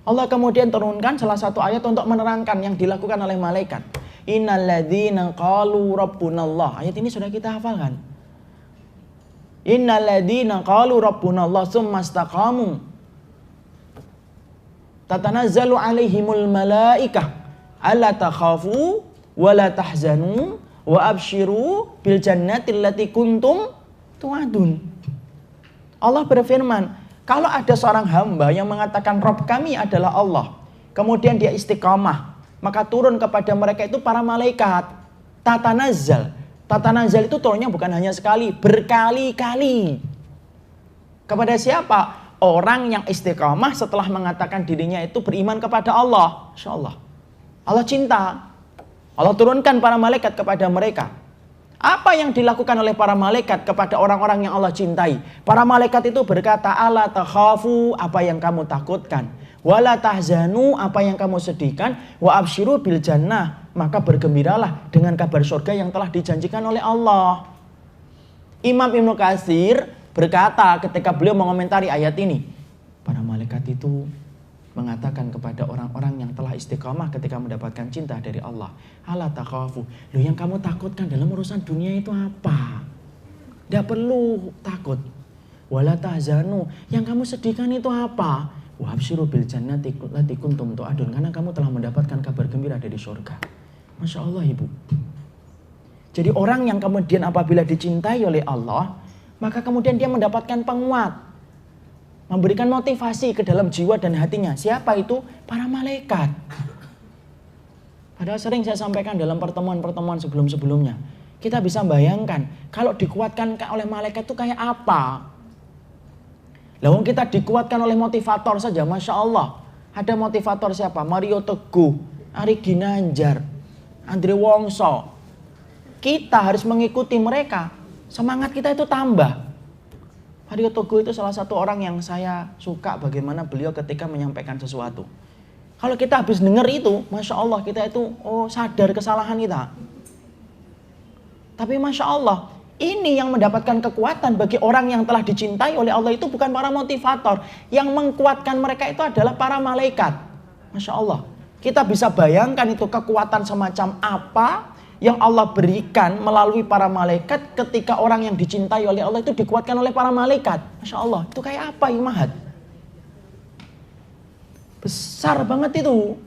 Allah kemudian turunkan salah satu ayat untuk menerangkan yang dilakukan oleh malaikat. Innalladzina qalu rabbunallah. Ayat ini sudah kita hafalkan. Innalladzina qalu rabbunallah tsumma istaqamu tatanazzalu alaihimul malaikah alla takhafu wa la tahzanu wa abshiru bil jannati allati kuntum tu'adun. Allah berfirman, kalau ada seorang hamba yang mengatakan Rabb kami adalah Allah, kemudian dia istiqamah, maka turun kepada mereka itu para malaikat. Tatanazal. Tatanazal itu turunnya bukan hanya sekali, berkali-kali. Kepada siapa? Orang yang istiqamah setelah mengatakan dirinya itu beriman kepada Allah. Insya Allah. Allah cinta. Allah turunkan para malaikat kepada mereka. Apa yang dilakukan oleh para malaikat kepada orang-orang yang Allah cintai? Para malaikat itu berkata, "Ala takhafu," apa yang kamu takutkan. "Wala tahzanu," apa yang kamu sedihkan. "Wa absyiru bil jannah," maka bergembiralah dengan kabar surga yang telah dijanjikan oleh Allah. Imam Ibnu Katsir berkata ketika beliau mengomentari ayat ini, para malaikat itu mengatakan kepada orang-orang yang telah istiqamah ketika mendapatkan cinta dari Allah, "Ala takhafu." Loh, yang kamu takutkan dalam urusan dunia itu apa? Tidak perlu takut. "Wala tahzanu," yang kamu sedihkan itu apa? "Wa absyiru bil jannati allati kuntum tu'adun," karena kamu telah mendapatkan kabar gembira dari surga. Masya Allah ibu. Jadi orang yang kemudian apabila dicintai oleh Allah, maka kemudian dia mendapatkan penguat, memberikan motivasi ke dalam jiwa dan hatinya. Siapa itu? Para malaikat. Padahal sering saya sampaikan dalam pertemuan-pertemuan sebelum-sebelumnya. Kita bisa bayangkan kalau dikuatkan oleh malaikat itu kayak apa. Lalu kita dikuatkan oleh motivator saja, Masya Allah. Ada motivator siapa? Mario Teguh, Ari Ginanjar, Andre Wongso. Kita harus mengikuti mereka. Semangat kita itu tambah. Mario Teguh itu salah satu orang yang saya suka bagaimana beliau ketika menyampaikan sesuatu. Kalau kita habis dengar itu, Masya Allah kita itu sadar kesalahan kita. Tapi Masya Allah, ini yang mendapatkan kekuatan bagi orang yang telah dicintai oleh Allah itu bukan para motivator. Yang mengkuatkan mereka itu adalah para malaikat. Masya Allah. Kita bisa bayangkan itu kekuatan semacam apa yang Allah berikan melalui para malaikat ketika orang yang dicintai oleh Allah itu dikuatkan oleh para malaikat. Masya Allah, itu kayak apa imahat? Besar banget itu.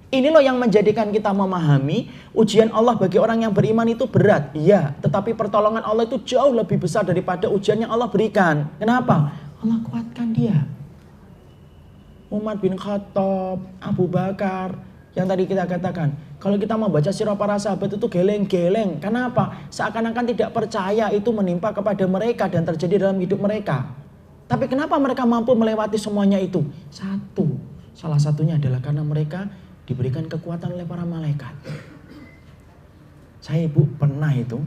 Ini loh yang menjadikan kita memahami ujian Allah bagi orang yang beriman itu berat. Iya, tetapi pertolongan Allah itu jauh lebih besar daripada ujian yang Allah berikan. Kenapa? Allah kuatkan dia. Umar bin Khattab, Abu Bakar, yang tadi kita katakan. Kalau kita membaca sirah para sahabat itu geleng-geleng. Kenapa? Seakan-akan tidak percaya itu menimpa kepada mereka dan terjadi dalam hidup mereka. Tapi kenapa mereka mampu melewati semuanya itu? Satu, salah satunya adalah karena mereka diberikan kekuatan oleh para malaikat. Saya ibu pernah itu,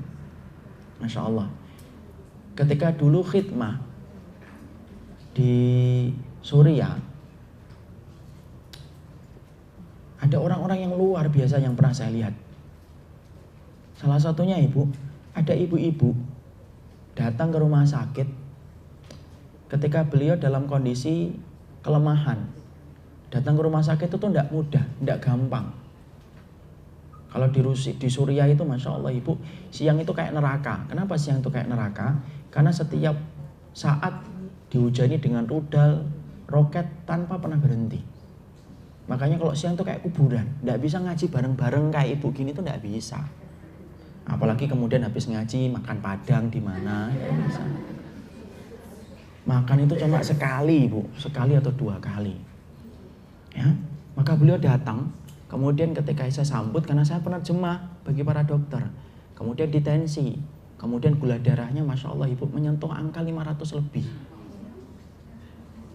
Masya Allah, ketika dulu khidmah di Suriah, ada orang-orang yang luar biasa yang pernah saya lihat. Salah satunya ibu, ada ibu-ibu datang ke rumah sakit ketika beliau dalam kondisi kelemahan. Datang ke rumah sakit itu tidak mudah, tidak gampang. Kalau di Suriah itu Masya Allah ibu, siang itu kayak neraka. Kenapa siang itu kayak neraka? Karena setiap saat dihujani dengan rudal, roket tanpa pernah berhenti. Makanya kalau siang itu kayak kuburan, tidak bisa ngaji bareng-bareng kayak ibu gini tuh tidak bisa. Apalagi kemudian habis ngaji makan padang di mana, tidak bisa. Makan itu cuma sekali ibu, sekali atau 2 kali. Ya, maka beliau datang, kemudian ketika saya sambut karena saya penerjemah bagi para dokter, kemudian ditensi, kemudian gula darahnya Masya Allah ibu menyentuh angka 500 lebih.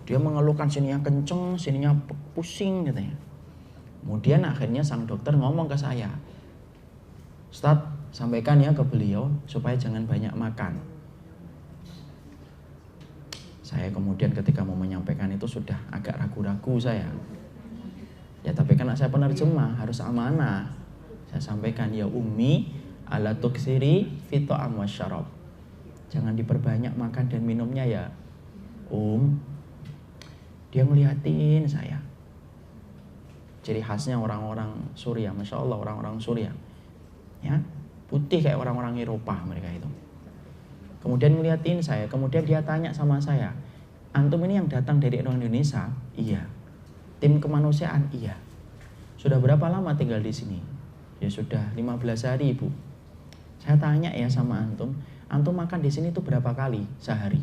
Dia mengeluhkan sininya kenceng, sininya pusing katanya. Kemudian akhirnya sang dokter ngomong ke saya, Ustaz, sampaikan ya ke beliau supaya jangan banyak makan. Saya kemudian ketika mau menyampaikan itu sudah agak ragu-ragu saya. Ya tapi karena saya penerjemah harus amanah. Saya sampaikan, ya Ummi ala tuksiri fito amwasyarab. Jangan diperbanyak makan dan minumnya ya Dia ngeliatin saya. Ciri khasnya orang-orang Suriah, Masya Allah orang-orang Suriah. Ya, putih kayak orang-orang Eropa mereka itu. Kemudian ngeliatin saya, kemudian dia tanya sama saya, antum ini yang datang dari Indonesia? Iya. Tim kemanusiaan? Iya. Sudah berapa lama tinggal di sini? Ya sudah 15 hari ibu. Saya tanya ya sama antum makan di sini tuh berapa kali sehari?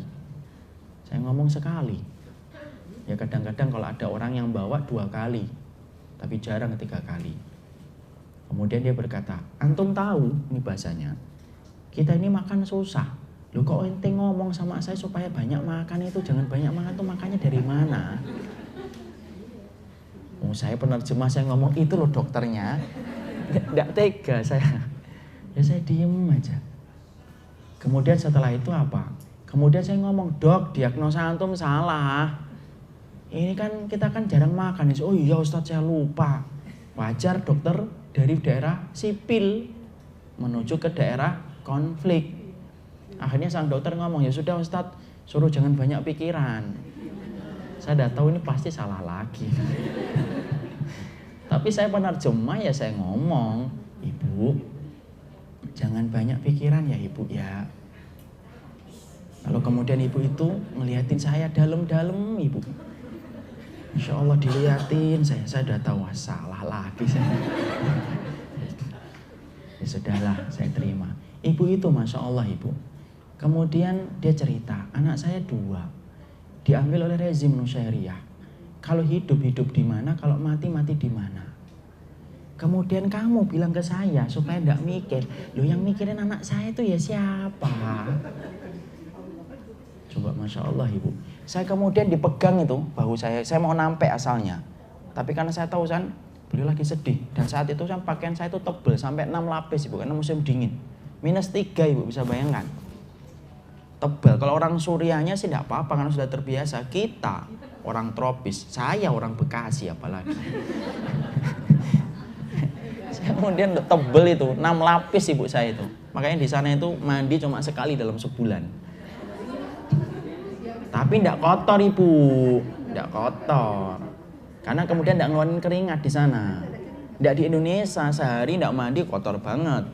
Saya ngomong sekali. Ya kadang-kadang kalau ada orang yang bawa 2 kali, tapi jarang 3 kali. Kemudian dia berkata, antum tahu, ini bahasanya, kita ini makan susah. Loh kok ente ngomong sama saya supaya banyak makan itu, jangan banyak makan tuh makannya dari mana? Saya penerjemah, saya ngomong itu loh dokternya. Nggak tega saya. Ya saya diem aja. Kemudian setelah itu apa? Kemudian saya ngomong, dok diagnosa antum salah. Ini kan kita kan jarang makan. Oh iya Ustadz saya lupa. Wajar dokter dari daerah sipil menuju ke daerah konflik. Akhirnya sang dokter ngomong, ya sudah Ustadz suruh jangan banyak pikiran. Saya udah tahu ini pasti salah lagi. Tapi saya penerjemah ya saya ngomong, ibu jangan banyak pikiran ya ibu ya. Lalu kemudian ibu itu ngeliatin saya dalam-dalam ibu. Insya Allah diliatin saya udah tahu salah lagi saya. Ya sudahlah saya terima. Ibu itu Masya Allah ibu. Kemudian dia cerita, anak saya 2. Diambil oleh rezim Nusyairiyah. Kalau hidup di mana, kalau mati di mana. Kemudian kamu bilang ke saya supaya enggak mikir. Loh yang mikirin anak saya itu ya siapa? Coba Masya Allah ibu. Saya kemudian dipegang itu bahu saya mau nampek asalnya. Tapi karena saya tahu kan beliau lagi sedih. Dan saat itu kan pakaian saya itu tebal sampai 6 lapis ibu. Karena musim dingin. -3 ibu bisa bayangkan. Tebal. Kalau orang Suriahnya sih tidak apa-apa karena sudah terbiasa. Kita orang tropis, saya orang Bekasi apalagi. Saya kemudian tebal itu 6 lapis ibu saya itu. Makanya di sana itu mandi cuma sekali dalam sebulan. Tapi tidak kotor ibu, tidak kotor. Karena kemudian tidak ngeluarin keringat di sana. Tidak di Indonesia sehari tidak mandi kotor banget.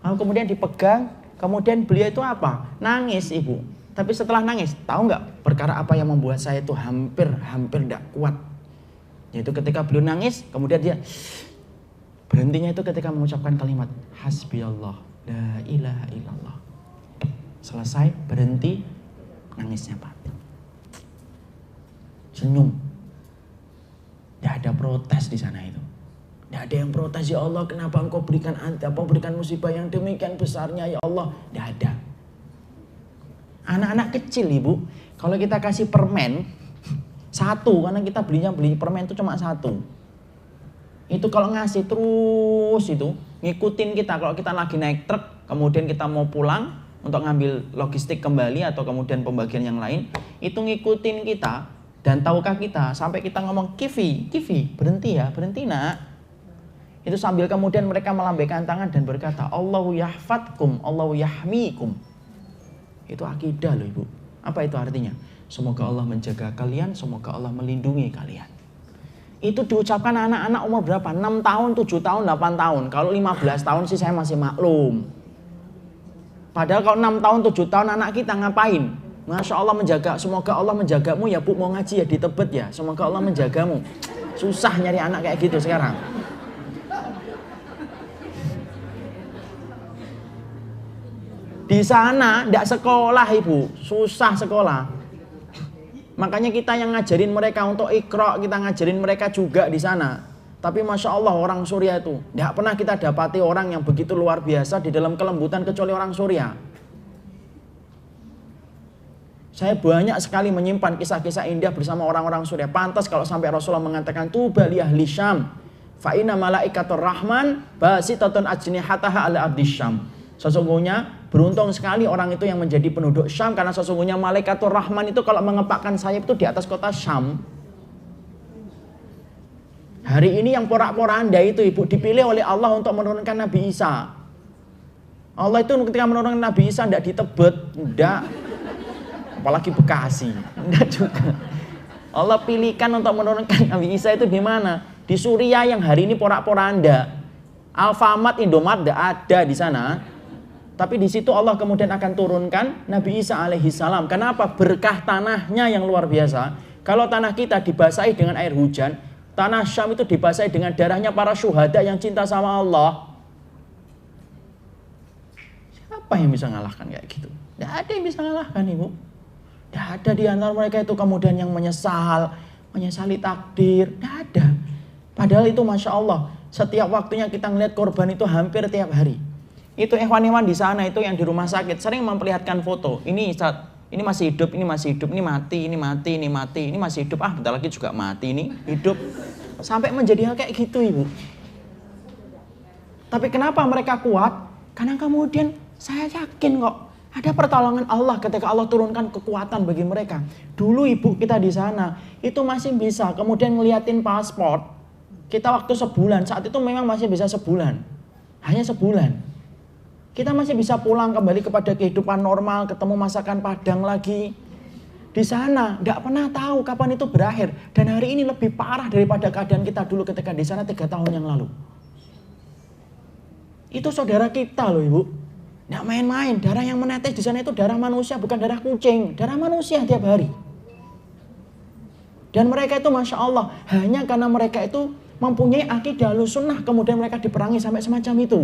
Lalu kemudian dipegang. Kemudian beliau itu apa? Nangis ibu. Tapi setelah nangis, tahu nggak perkara apa yang membuat saya itu hampir tidak kuat? Yaitu ketika beliau nangis, kemudian dia berhentinya itu ketika mengucapkan kalimat hasbiyallah la ilaha illallah. Selesai, berhenti, nangisnya mati. Senyum. Tidak ada protes di sana itu. Tidak ada yang protes, ya Allah kenapa engkau berikan musibah yang demikian besarnya ya Allah. Tidak ada. Anak-anak kecil ibu, kalau kita kasih permen satu, karena kita beli permen itu cuma satu. Itu kalau ngasih terus itu ngikutin kita. Kalau kita lagi naik truk, kemudian kita mau pulang untuk ngambil logistik kembali atau kemudian pembagian yang lain, itu ngikutin kita. Dan tahukah kita sampai kita ngomong Kivi, berhenti ya, berhenti nak. Itu sambil kemudian mereka melambaikan tangan dan berkata Allahu yahfadkum, Allahu yahmikum. Itu akidah loh ibu. Apa itu artinya? Semoga Allah menjaga kalian, semoga Allah melindungi kalian. Itu diucapkan anak-anak umur berapa? 6 tahun, 7 tahun, 8 tahun. Kalau 15 tahun sih saya masih maklum. Padahal kalau 6 tahun, 7 tahun anak kita ngapain? Masya Allah menjaga, semoga Allah menjagamu ya bu, mau ngaji ya di Tebet ya, semoga Allah menjagamu. Susah nyari anak kayak gitu sekarang. Di sana tidak sekolah ibu, susah sekolah. Makanya kita yang ngajarin mereka untuk Iqra, kita ngajarin mereka juga di sana. Tapi Masya Allah orang Suriah itu, tidak pernah kita dapati orang yang begitu luar biasa di dalam kelembutan kecuali orang Suriah. Saya banyak sekali menyimpan kisah-kisah indah bersama orang-orang Suriah. Pantas kalau sampai Rasulullah mengatakan tuba li ahli Syam fa inna malaikatur rahman basitatun ajnihataha ala ardi Syam. Sesungguhnya beruntung sekali orang itu yang menjadi penduduk Syam, karena sesungguhnya malaikatur rahman itu kalau mengepakkan sayap itu di atas kota Syam. Hari ini yang porak-poranda itu ibu dipilih oleh Allah untuk menurunkan Nabi Isa. Allah itu ketika menurunkan Nabi Isa tidak di Tebet, tidak. Apalagi Bekasi, enggak juga. Allah pilihkan untuk menurunkan Nabi Isa itu di mana? Di Suriah yang hari ini porak-poranda. Alfamart, Indomaret enggak ada di sana. Tapi di situ Allah kemudian akan turunkan Nabi Isa alaihi salam. Kenapa? Berkah tanahnya yang luar biasa. Kalau tanah kita dibasahi dengan air hujan, tanah Syam itu dibasahi dengan darahnya para syuhada yang cinta sama Allah. Siapa yang bisa ngalahkan kayak gitu? Tidak ada yang bisa ngalahkan ibu. Tidak ada di antara mereka itu kemudian yang menyesali takdir. Tidak ada. Padahal itu Masya Allah, setiap waktunya kita ngeliat korban itu hampir tiap hari. Itu ikhwan-ikhwan di sana itu yang di rumah sakit sering memperlihatkan foto. Ini masih hidup, ini masih hidup, ini mati, ini mati, ini mati, ini masih hidup. Bentar lagi juga mati, ini hidup. Sampai menjadi hal kayak gitu ibu. Tapi kenapa mereka kuat? Karena kemudian saya yakin kok ada pertolongan Allah ketika Allah turunkan kekuatan bagi mereka. Dulu ibu kita di sana itu masih bisa kemudian ngeliatin paspor. Kita waktu sebulan, saat itu memang masih bisa sebulan. Hanya sebulan. Kita masih bisa pulang kembali kepada kehidupan normal, ketemu masakan Padang lagi. Di sana tidak pernah tahu kapan itu berakhir. Dan hari ini lebih parah daripada keadaan kita dulu ketika di sana 3 tahun yang lalu. Itu saudara kita loh ibu. Nggak main-main, darah yang menetes di sana itu darah manusia, bukan darah kucing, darah manusia tiap hari. Dan mereka itu Masya Allah, hanya karena mereka itu mempunyai akidah Ahlussunnah, kemudian mereka diperangi sampai semacam itu.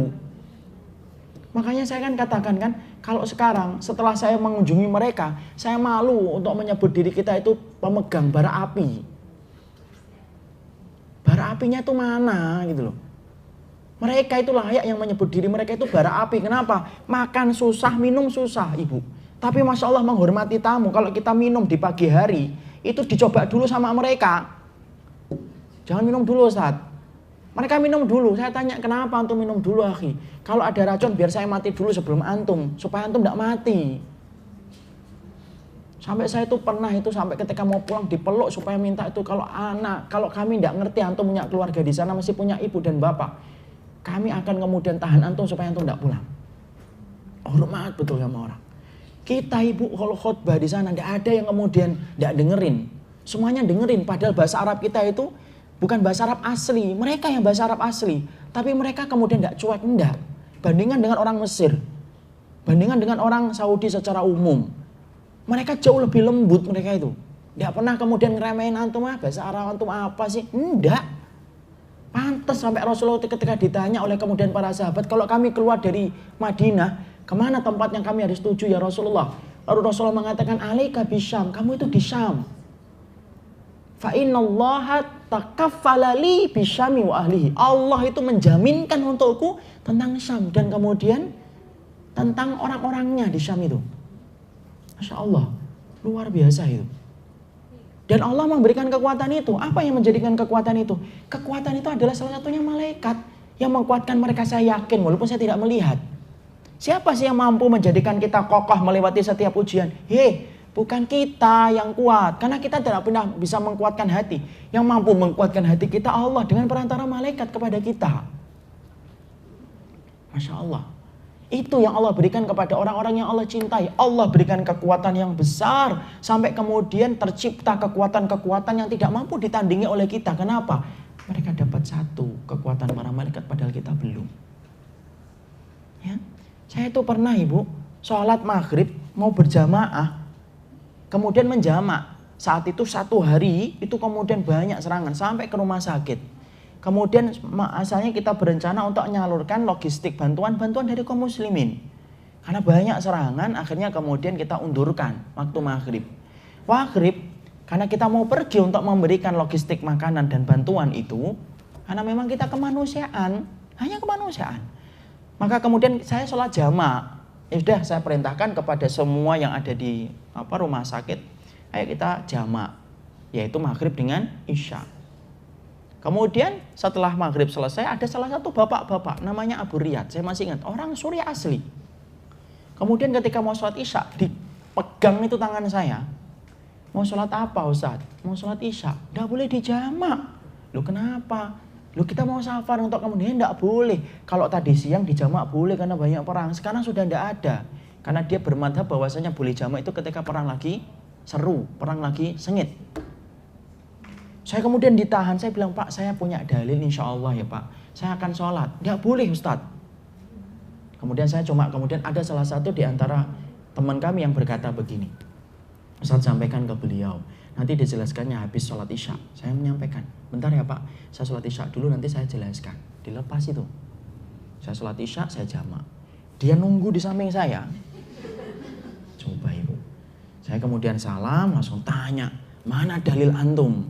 Makanya saya kan katakan kan, kalau sekarang setelah saya mengunjungi mereka, saya malu untuk menyebut diri kita itu pemegang bara api. Bara apinya itu mana gitu loh. Mereka itu layak yang menyebut diri mereka itu bara api. Kenapa? Makan susah, minum susah ibu. Tapi Masya Allah menghormati tamu. Kalau kita minum di pagi hari, itu dicoba dulu sama mereka. Jangan minum dulu Ustaz. Mereka minum dulu. Saya tanya kenapa antum minum dulu akhi? Kalau ada racun biar saya mati dulu sebelum antum. Supaya antum tidak mati. Sampai saya itu pernah itu sampai ketika mau pulang dipeluk supaya minta itu kalau kami tidak ngerti antum punya keluarga di sana masih punya ibu dan bapak. Kami akan kemudian tahan antum supaya antum tidak pulang. Hormat betul sama orang. Kita ibu kalau khutbah di sana tidak ada yang kemudian tidak dengerin. Semuanya dengerin. Padahal bahasa Arab kita itu bukan bahasa Arab asli. Mereka yang bahasa Arab asli. Tapi mereka kemudian tidak cuek, tidak. Bandingkan dengan orang Mesir. Bandingkan dengan orang Saudi secara umum. Mereka jauh lebih lembut mereka itu. Tidak pernah kemudian ngeremehin antum, bahasa Arab antum apa sih? Enggak. Pantas sampai Rasulullah ketika ditanya oleh kemudian para sahabat, kalau kami keluar dari Madinah, kemana tempat yang kami harus tuju ya Rasulullah? Lalu Rasulullah mengatakan, alaika bisyam, kamu itu di Syam. Fa innallaha takaffala li bisyami wa ahlihi. Allah itu menjaminkan untukku tentang Syam dan kemudian tentang orang-orangnya di Syam itu. Masya Allah, luar biasa itu. Dan Allah memberikan kekuatan itu. Apa yang menjadikan kekuatan itu? Kekuatan itu adalah salah satunya malaikat yang menguatkan mereka, saya yakin walaupun saya tidak melihat. Siapa sih yang mampu menjadikan kita kokoh melewati setiap ujian? Bukan kita yang kuat, karena kita tidak pernah bisa mengkuatkan hati. Yang mampu mengkuatkan hati kita Allah dengan perantara malaikat kepada kita. Masya Allah. Itu yang Allah berikan kepada orang-orang yang Allah cintai. Allah berikan kekuatan yang besar sampai kemudian tercipta kekuatan-kekuatan yang tidak mampu ditandingi oleh kita. Kenapa? Mereka dapat satu kekuatan para malaikat padahal kita belum. Ya. Saya itu pernah ibu sholat maghrib mau berjamaah, kemudian menjamak. Saat itu satu hari itu kemudian banyak serangan sampai ke rumah sakit. Kemudian asalnya kita berencana untuk menyalurkan logistik bantuan dari kaum muslimin. Karena banyak serangan, akhirnya kemudian kita undurkan waktu maghrib. Maghrib, karena kita mau pergi untuk memberikan logistik makanan dan bantuan itu, karena memang kita kemanusiaan, hanya kemanusiaan. Maka kemudian saya sholat jamak. Ya sudah, saya perintahkan kepada semua yang ada di rumah sakit, ayo kita jamak, yaitu maghrib dengan isya. Kemudian setelah maghrib selesai ada salah satu bapak-bapak namanya Abu Riyad, saya masih ingat, orang Suriah asli. Kemudian ketika mau sholat isya dipegang itu tangan saya. Mau sholat apa Ustaz? Mau sholat isya, tidak boleh dijamak. Loh kenapa? Loh kita mau safar untuk kemudian tidak boleh. Kalau tadi siang dijamak boleh karena banyak perang, sekarang sudah tidak ada. Karena dia bermadhab bahwasanya boleh jamak itu ketika perang lagi seru, perang lagi sengit. Saya kemudian ditahan, saya bilang, Pak saya punya dalil insya Allah ya Pak, saya akan sholat. Tidak boleh Ustadz. Kemudian kemudian ada salah satu di antara teman kami yang berkata begini, Ustadz sampaikan ke beliau, nanti dijelaskannya habis sholat isya. Saya menyampaikan, bentar ya Pak, saya sholat isya dulu nanti saya jelaskan. Dilepas itu. Saya sholat isya, saya jamak. Dia nunggu di samping saya. Coba ibu. Saya kemudian salam, langsung tanya, mana dalil antum?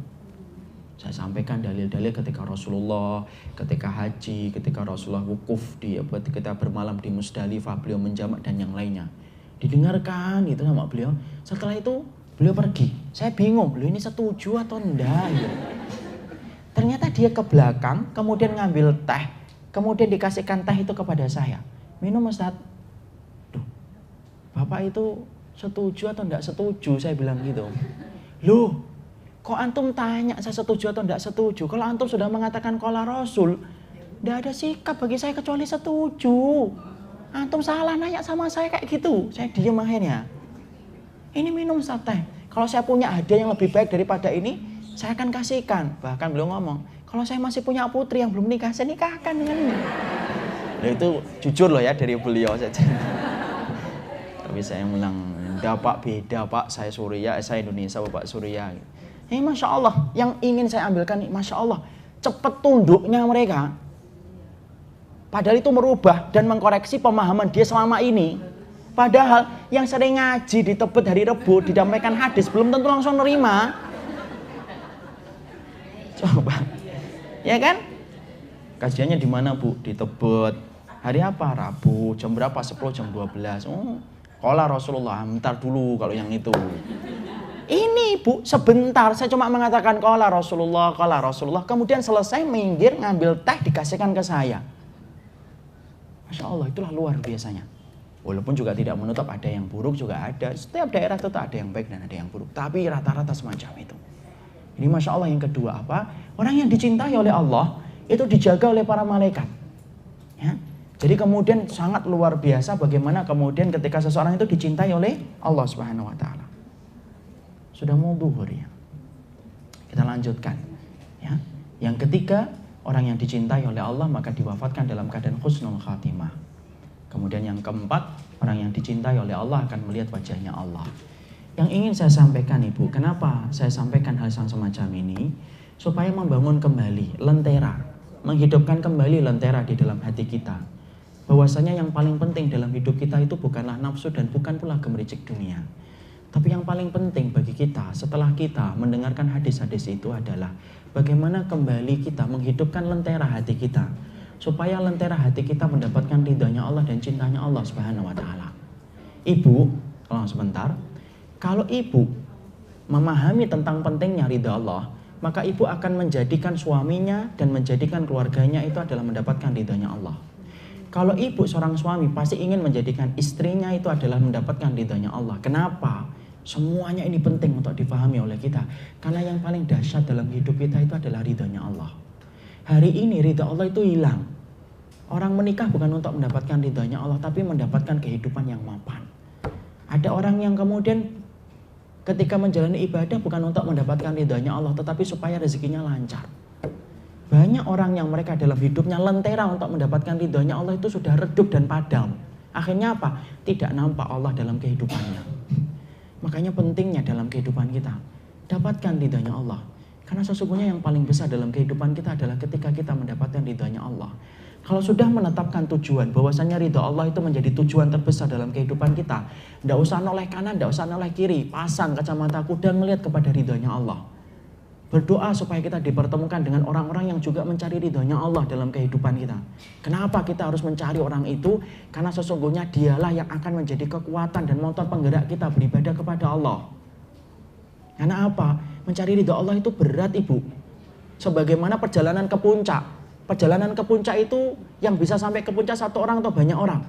Saya sampaikan dalil-dalil ketika Rasulullah, ketika haji, ketika Rasulullah wukuf, ketika bermalam di Musdalifah, beliau menjamak dan yang lainnya. Didengarkan gitu sama beliau. Setelah itu beliau pergi. Saya bingung, beliau ini setuju atau enggak gitu. Ternyata dia ke belakang, kemudian ngambil teh, kemudian dikasihkan teh itu kepada saya. Minum Ustaz. Duh, Bapak itu setuju atau enggak setuju? Saya bilang gitu. Loh, kok antum tanya saya setuju atau tidak setuju? Kalau antum sudah mengatakan qala Rasul, tidak ada sikap bagi saya kecuali setuju. Antum salah nanya sama saya kayak gitu. Saya diam akhirnya. Ini minum teh. Kalau saya punya hadiah yang lebih baik daripada ini, saya akan kasihkan. Bahkan beliau ngomong, kalau saya masih punya putri yang belum nikah, saya nikahkan dengan ini. Nah, itu jujur loh ya dari beliau saja. Tapi saya bilang, enggak Pak, beda Pak. Saya Suriah, saya Indonesia, Bapak Suriah. Masya Allah, yang ingin saya ambilkan, Masya Allah, cepat tunduknya mereka. Padahal itu merubah dan mengkoreksi pemahaman dia selama ini. Padahal yang sering ngaji di Tebet hari Rebo, didampaikan hadis, belum tentu langsung nerima. Coba, ya kan? Kajiannya di mana Bu? Di Tebet. Hari apa? Rabu. Jam berapa? 10, jam 12. Qala Rasulullah, bentar dulu kalau yang itu. Ini Bu, sebentar saya cuma mengatakan qala Rasulullah, kemudian selesai minggir ngambil teh dikasihkan ke saya. Masya Allah, itulah luar biasanya. Walaupun juga tidak menutup ada yang buruk juga ada. Setiap daerah tetap ada yang baik dan ada yang buruk. Tapi rata-rata semacam itu. Ini Masya Allah yang kedua apa? Orang yang dicintai oleh Allah itu dijaga oleh para malaikat. Ya. Jadi kemudian sangat luar biasa bagaimana kemudian ketika seseorang itu dicintai oleh Allah Subhanahu wa Ta'ala. Sudah mau zuhur ya. Kita lanjutkan. Ya. Yang ketiga, orang yang dicintai oleh Allah maka diwafatkan dalam keadaan husnul khatimah. Kemudian yang keempat, orang yang dicintai oleh Allah akan melihat wajahnya Allah. Yang ingin saya sampaikan Ibu, kenapa saya sampaikan hal yang semacam ini? Supaya membangun kembali lentera, menghidupkan kembali lentera di dalam hati kita. Bahwasanya yang paling penting dalam hidup kita itu bukanlah nafsu dan bukan pula gemericik dunia. Tapi yang paling penting bagi kita setelah kita mendengarkan hadis-hadis itu adalah bagaimana kembali kita menghidupkan lentera hati kita. Supaya lentera hati kita mendapatkan ridhanya Allah dan cintanya Allah Subhanahu wa Ta'ala. Ibu, tolong sebentar. Kalau ibu memahami tentang pentingnya ridha Allah, maka ibu akan menjadikan suaminya dan menjadikan keluarganya itu adalah mendapatkan ridhanya Allah. Kalau ibu seorang suami pasti ingin menjadikan istrinya itu adalah mendapatkan ridhanya Allah. Kenapa? Semuanya ini penting untuk dipahami oleh kita. Karena yang paling dahsyat dalam hidup kita itu adalah ridhanya Allah. Hari ini ridha Allah itu hilang. Orang menikah bukan untuk mendapatkan ridhanya Allah, tapi mendapatkan kehidupan yang mapan. Ada orang yang kemudian ketika menjalani ibadah bukan untuk mendapatkan ridhanya Allah, tetapi supaya rezekinya lancar. Banyak orang yang mereka dalam hidupnya lentera untuk mendapatkan ridhanya Allah itu sudah redup dan padam. Akhirnya apa? Tidak nampak Allah dalam kehidupannya. Makanya pentingnya dalam kehidupan kita dapatkan ridhanya Allah. Karena sesungguhnya yang paling besar dalam kehidupan kita adalah ketika kita mendapatkan ridhanya Allah. Kalau sudah menetapkan tujuan, bahwasanya ridha Allah itu menjadi tujuan terbesar dalam kehidupan kita, tidak usah noleh kanan, tidak usah noleh kiri, pasang kacamata kuda melihat kepada ridhanya Allah. Berdoa supaya kita dipertemukan dengan orang-orang yang juga mencari ridhanya Allah dalam kehidupan kita. Kenapa kita harus mencari orang itu? Karena sesungguhnya dialah yang akan menjadi kekuatan dan motor penggerak kita beribadah kepada Allah. Karena apa? Mencari ridha Allah itu berat Ibu. Sebagaimana perjalanan ke puncak. Perjalanan ke puncak itu yang bisa sampai ke puncak satu orang atau banyak orang?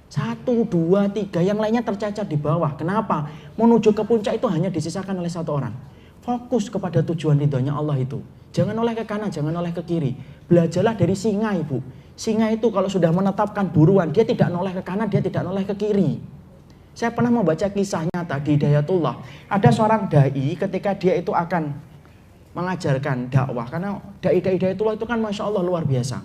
1, 2, 3, yang lainnya tercecer di bawah. Kenapa? Menuju ke puncak itu hanya disisakan oleh satu orang. Fokus kepada tujuan ridhonya Allah itu. Jangan oleh ke kanan, jangan oleh ke kiri. Belajarlah dari singa Ibu. Singa itu kalau sudah menetapkan buruan, dia tidak noleh ke kanan, dia tidak noleh ke kiri. Saya pernah membaca kisah nyata di Hidayatullah. Ada seorang dai ketika dia itu akan mengajarkan dakwah, karena dai-dai Hidayatullah itu kan Masya Allah luar biasa.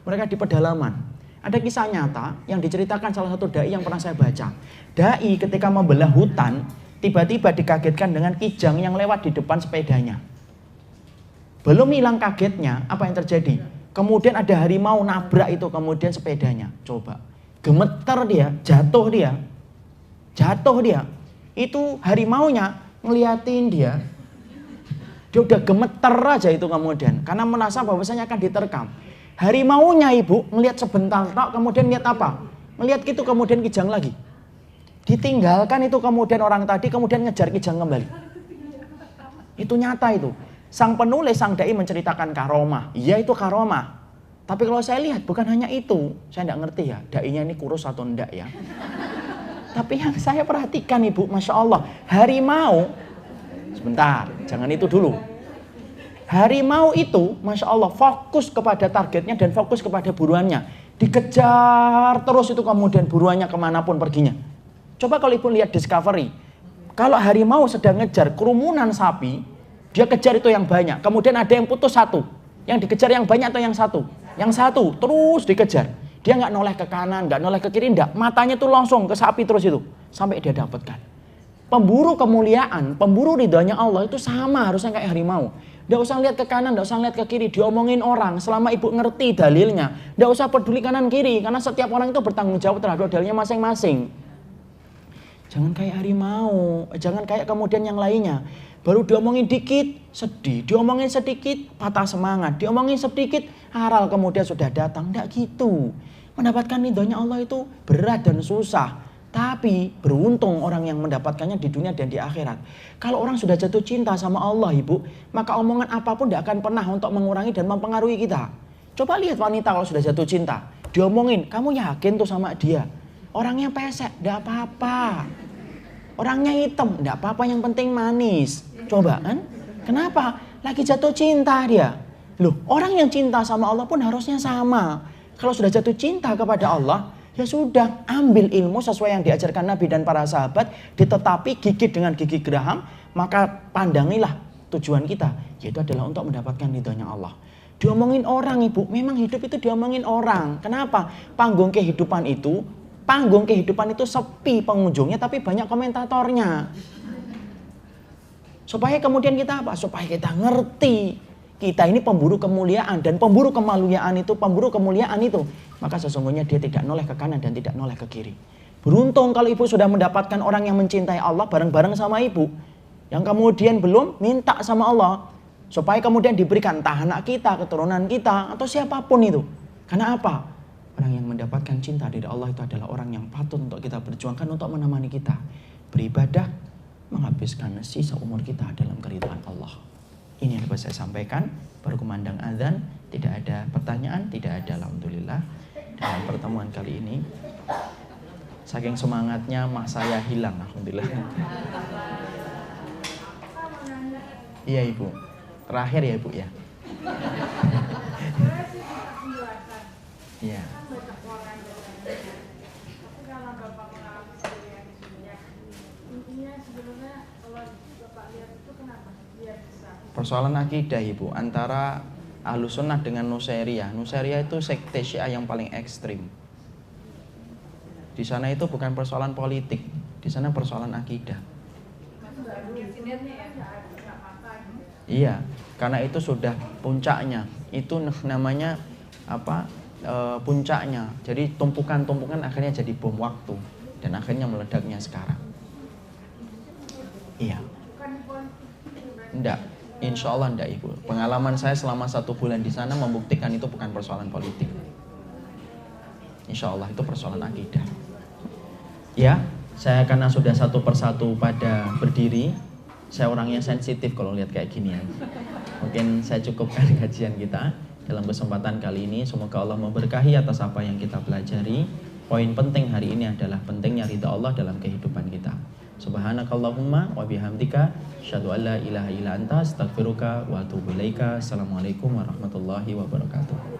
Mereka di pedalaman. Ada kisah nyata yang diceritakan salah satu dai yang pernah saya baca. Dai ketika membelah hutan, tiba-tiba dikagetkan dengan kijang yang lewat di depan sepedanya. Belum hilang kagetnya, apa yang terjadi? Kemudian ada harimau nabrak itu kemudian sepedanya. Coba, gemeter dia, jatuh dia. Jatuh dia. Itu harimaunya ngeliatin dia. Dia udah gemeter aja itu kemudian. Karena merasa bahwasanya akan diterkam. Harimaunya Ibu ngelihat sebentar tok, kemudian lihat apa? Ngelihat gitu kemudian kijang lagi. Ditinggalkan itu kemudian orang tadi kemudian ngejar kijang kembali. Itu nyata itu. Sang penulis, sang dai menceritakan karomah. Iya itu karomah. Tapi kalau saya lihat bukan hanya itu. Saya enggak ngerti ya, dainya ini kurus atau enggak ya. Tapi yang saya perhatikan Ibu, Masya Allah, harimau, sebentar, jangan itu dulu. Harimau itu, Masya Allah, fokus kepada targetnya dan fokus kepada buruannya. Dikejar terus itu kemudian buruannya kemanapun perginya. Coba kalau Ibu lihat Discovery, kalau harimau sedang ngejar kerumunan sapi, dia kejar itu yang banyak. Kemudian ada yang putus satu, yang dikejar yang banyak atau yang satu? Yang satu, terus dikejar. Dia nggak noleh ke kanan, nggak noleh ke kiri, enggak. Matanya tuh langsung ke sapi terus itu. Sampai dia dapatkan. Pemburu kemuliaan, pemburu ridhonya Allah itu sama harusnya kayak harimau. Nggak usah lihat ke kanan, nggak usah lihat ke kiri. Diomongin orang, selama Ibu ngerti dalilnya. Nggak usah peduli kanan kiri, karena setiap orang itu bertanggung jawab terhadap dalilnya masing-masing. Jangan kayak harimau, jangan kayak kemudian yang lainnya. Baru diomongin dikit, sedih. Diomongin sedikit, patah semangat. Diomongin sedikit, haral kemudian sudah datang. Nggak gitu. Mendapatkan ridhonya Allah itu berat dan susah. Tapi beruntung orang yang mendapatkannya di dunia dan di akhirat. Kalau orang sudah jatuh cinta sama Allah Ibu, maka omongan apapun tidak akan pernah untuk mengurangi dan mempengaruhi kita. Coba lihat wanita kalau sudah jatuh cinta. Diomongin, kamu yakin tuh sama dia? Orangnya pesek, tidak apa-apa. Orangnya hitam, tidak apa-apa, yang penting manis. Coba kan? Kenapa? Lagi jatuh cinta dia. Loh, orang yang cinta sama Allah pun harusnya sama. Kalau sudah jatuh cinta kepada Allah, ya sudah, ambil ilmu sesuai yang diajarkan Nabi dan para sahabat, ditetapi gigit dengan gigi geraham, maka pandangilah tujuan kita, yaitu adalah untuk mendapatkan ridhonya Allah. Diomongin orang Ibu, memang hidup itu diomongin orang. Kenapa? Panggung kehidupan itu sepi pengunjungnya tapi banyak komentatornya. Supaya kemudian kita apa? Supaya kita ngerti kita ini pemburu kemuliaan, dan pemburu kemuliaan itu, maka sesungguhnya dia tidak noleh ke kanan dan tidak noleh ke kiri. Beruntung kalau ibu sudah mendapatkan orang yang mencintai Allah bareng-bareng sama ibu, yang kemudian belum minta sama Allah supaya kemudian diberikan entah anak kita, keturunan kita, atau siapapun itu. Karena apa? Orang yang mendapatkan cinta dari Allah itu adalah orang yang patut untuk kita perjuangkan untuk menemani kita beribadah, menghabiskan sisa umur kita dalam keridhaan Allah. Ini yang dapat saya sampaikan. Baru kumandang azan, tidak ada pertanyaan, tidak ada, alhamdulillah. Dalam pertemuan kali ini, saking semangatnya mas saya hilang, alhamdulillah. Iya ibu, terakhir ya ibu ya. Iya. Persoalan akidah ibu, antara Ahlus Sunnah dengan Nusairiyah. Nusairiyah itu sekte Syiah yang paling ekstrim. Di sana itu bukan persoalan politik, di sana persoalan akidah. Iya, karena itu sudah puncaknya. Itu namanya apa? Puncaknya. Jadi tumpukan-tumpukan akhirnya jadi bom waktu dan akhirnya meledaknya sekarang. Iya. Enggak. Insya Allah enggak ibu. Pengalaman saya selama 1 bulan di sana membuktikan itu bukan persoalan politik. Insya Allah itu persoalan akidah. Ya, saya karena sudah satu persatu pada berdiri, saya orangnya sensitif kalau lihat kayak gini ya. Mungkin saya cukupkan kajian kita dalam kesempatan kali ini. Semoga Allah memberkahi atas apa yang kita pelajari. Poin penting hari ini adalah pentingnya ridha Allah dalam kehidupan kita. Subhanakallahumma wa bihamdika asyhadu an la ilaha illa anta astaghfiruka wa atubu ilaika. Assalamualaikum warahmatullahi wabarakatuh.